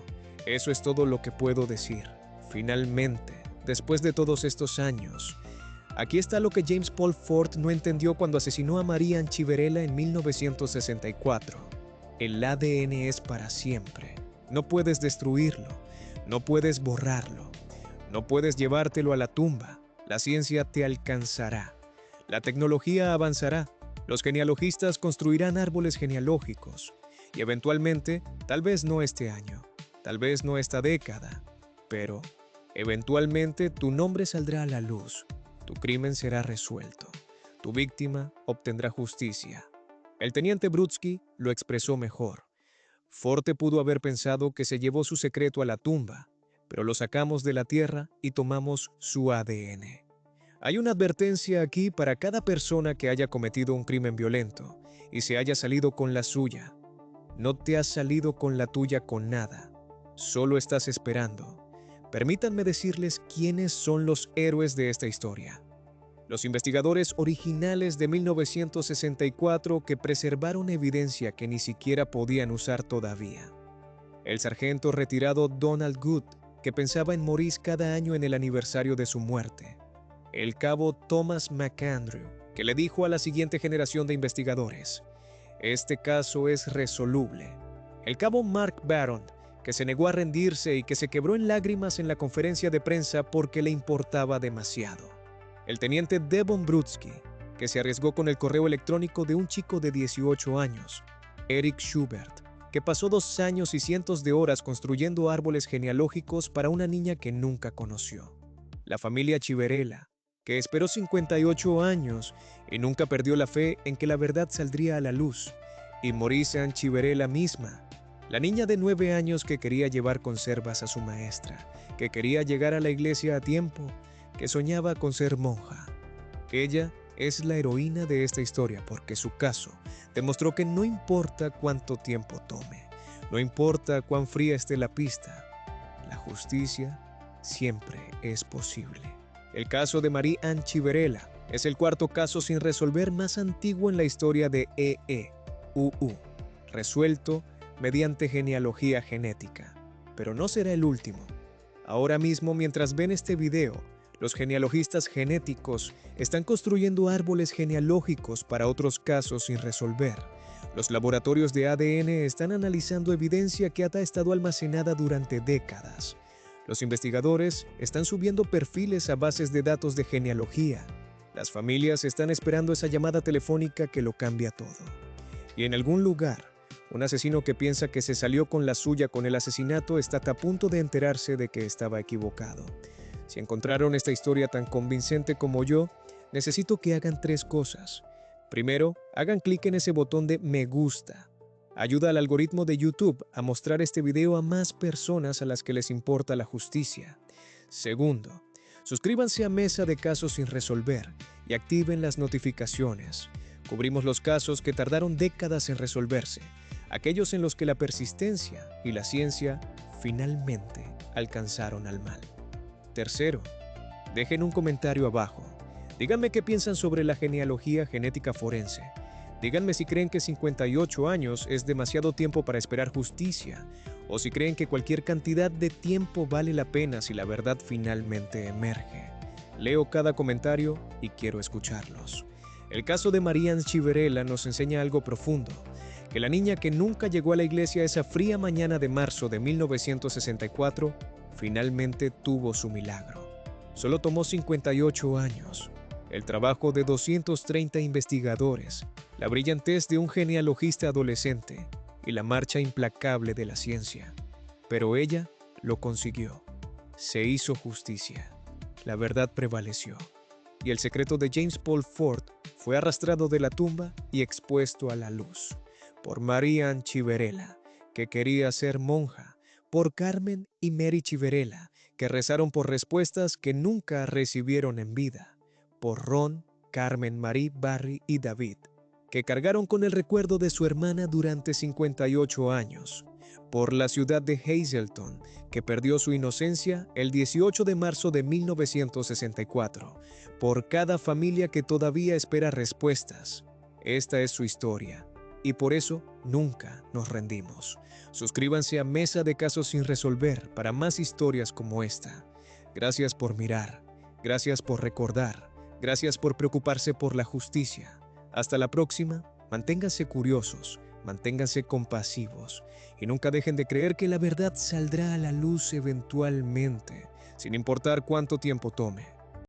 Eso es todo lo que puedo decir. Finalmente, después de todos estos años, aquí está lo que James Paul Ford no entendió cuando asesinó a Mary Ann Chiverela en 1964. El ADN es para siempre. No puedes destruirlo. No puedes borrarlo. No puedes llevártelo a la tumba. La ciencia te alcanzará. La tecnología avanzará. Los genealogistas construirán árboles genealógicos. Y eventualmente, tal vez no este año, tal vez no esta década, pero eventualmente tu nombre saldrá a la luz. Tu crimen será resuelto. Tu víctima obtendrá justicia». El teniente Brutsky lo expresó mejor. «Forte pudo haber pensado que se llevó su secreto a la tumba, pero lo sacamos de la tierra y tomamos su ADN». Hay una advertencia aquí para cada persona que haya cometido un crimen violento y se haya salido con la suya. No te has salido con la tuya con nada. Solo estás esperando. Permítanme decirles quiénes son los héroes de esta historia. Los investigadores originales de 1964 que preservaron evidencia que ni siquiera podían usar todavía. El sargento retirado Donald Good, que pensaba en Maurice cada año en el aniversario de su muerte. El cabo Thomas McAndrew, que le dijo a la siguiente generación de investigadores: «Este caso es resoluble». El cabo Mark Barron, que se negó a rendirse y que se quebró en lágrimas en la conferencia de prensa porque le importaba demasiado. El teniente Devon Brutsky, que se arriesgó con el correo electrónico de un chico de 18 años, Eric Schubert, que pasó 2 años y cientos de horas construyendo árboles genealógicos para una niña que nunca conoció. La familia Chiverela, que esperó 58 años y nunca perdió la fe en que la verdad saldría a la luz. Y Maurice Ann Chiverela misma, la niña de 9 años que quería llevar conservas a su maestra, que quería llegar a la iglesia a tiempo, que soñaba con ser monja. Ella es la heroína de esta historia porque su caso demostró que no importa cuánto tiempo tome, no importa cuán fría esté la pista, la justicia siempre es posible. El caso de Mary Ann Chiverela es el 4º caso sin resolver más antiguo en la historia de EEUU, resuelto mediante genealogía genética. Pero no será el último. Ahora mismo, mientras ven este video, los genealogistas genéticos están construyendo árboles genealógicos para otros casos sin resolver. Los laboratorios de ADN están analizando evidencia que ha estado almacenada durante décadas. Los investigadores están subiendo perfiles a bases de datos de genealogía. Las familias están esperando esa llamada telefónica que lo cambia todo. Y en algún lugar, un asesino que piensa que se salió con la suya con el asesinato está a punto de enterarse de que estaba equivocado. Si encontraron esta historia tan convincente como yo, necesito que hagan 3 cosas. Primero, hagan clic en ese botón de me gusta. Ayuda al algoritmo de YouTube a mostrar este video a más personas a las que les importa la justicia. Segundo, Suscríbanse a Mesa de Casos sin Resolver y activen las notificaciones. Cubrimos los casos que tardaron décadas en resolverse, aquellos en los que la persistencia y la ciencia finalmente alcanzaron al mal. Tercero, dejen un comentario abajo. Díganme qué piensan sobre la genealogía genética forense. Díganme si creen que 58 años es demasiado tiempo para esperar justicia, o si creen que cualquier cantidad de tiempo vale la pena si la verdad finalmente emerge. Leo cada comentario y quiero escucharlos. El caso de Marianne Chiverela nos enseña algo profundo, que la niña que nunca llegó a la iglesia esa fría mañana de marzo de 1964 finalmente tuvo su milagro. Solo tomó 58 años, el trabajo de 230 investigadores, la brillantez de un genealogista adolescente y la marcha implacable de la ciencia. Pero ella lo consiguió. Se hizo justicia. La verdad prevaleció. Y el secreto de James Paul Ford fue arrastrado de la tumba y expuesto a la luz. Por Marianne Chiverela, que quería ser monja. Por Carmen y Mary Chiverela, que rezaron por respuestas que nunca recibieron en vida. Por Ron, Carmen, Marie, Barry y David, que cargaron con el recuerdo de su hermana durante 58 años. Por la ciudad de Hazleton, que perdió su inocencia el 18 de marzo de 1964. Por cada familia que todavía espera respuestas. Esta es su historia, y por eso nunca nos rendimos. Suscríbanse a Mesa de Casos sin Resolver para más historias como esta. Gracias por mirar, gracias por recordar, gracias por preocuparse por la justicia. Hasta la próxima, manténganse curiosos, manténganse compasivos y nunca dejen de creer que la verdad saldrá a la luz eventualmente, sin importar cuánto tiempo tome.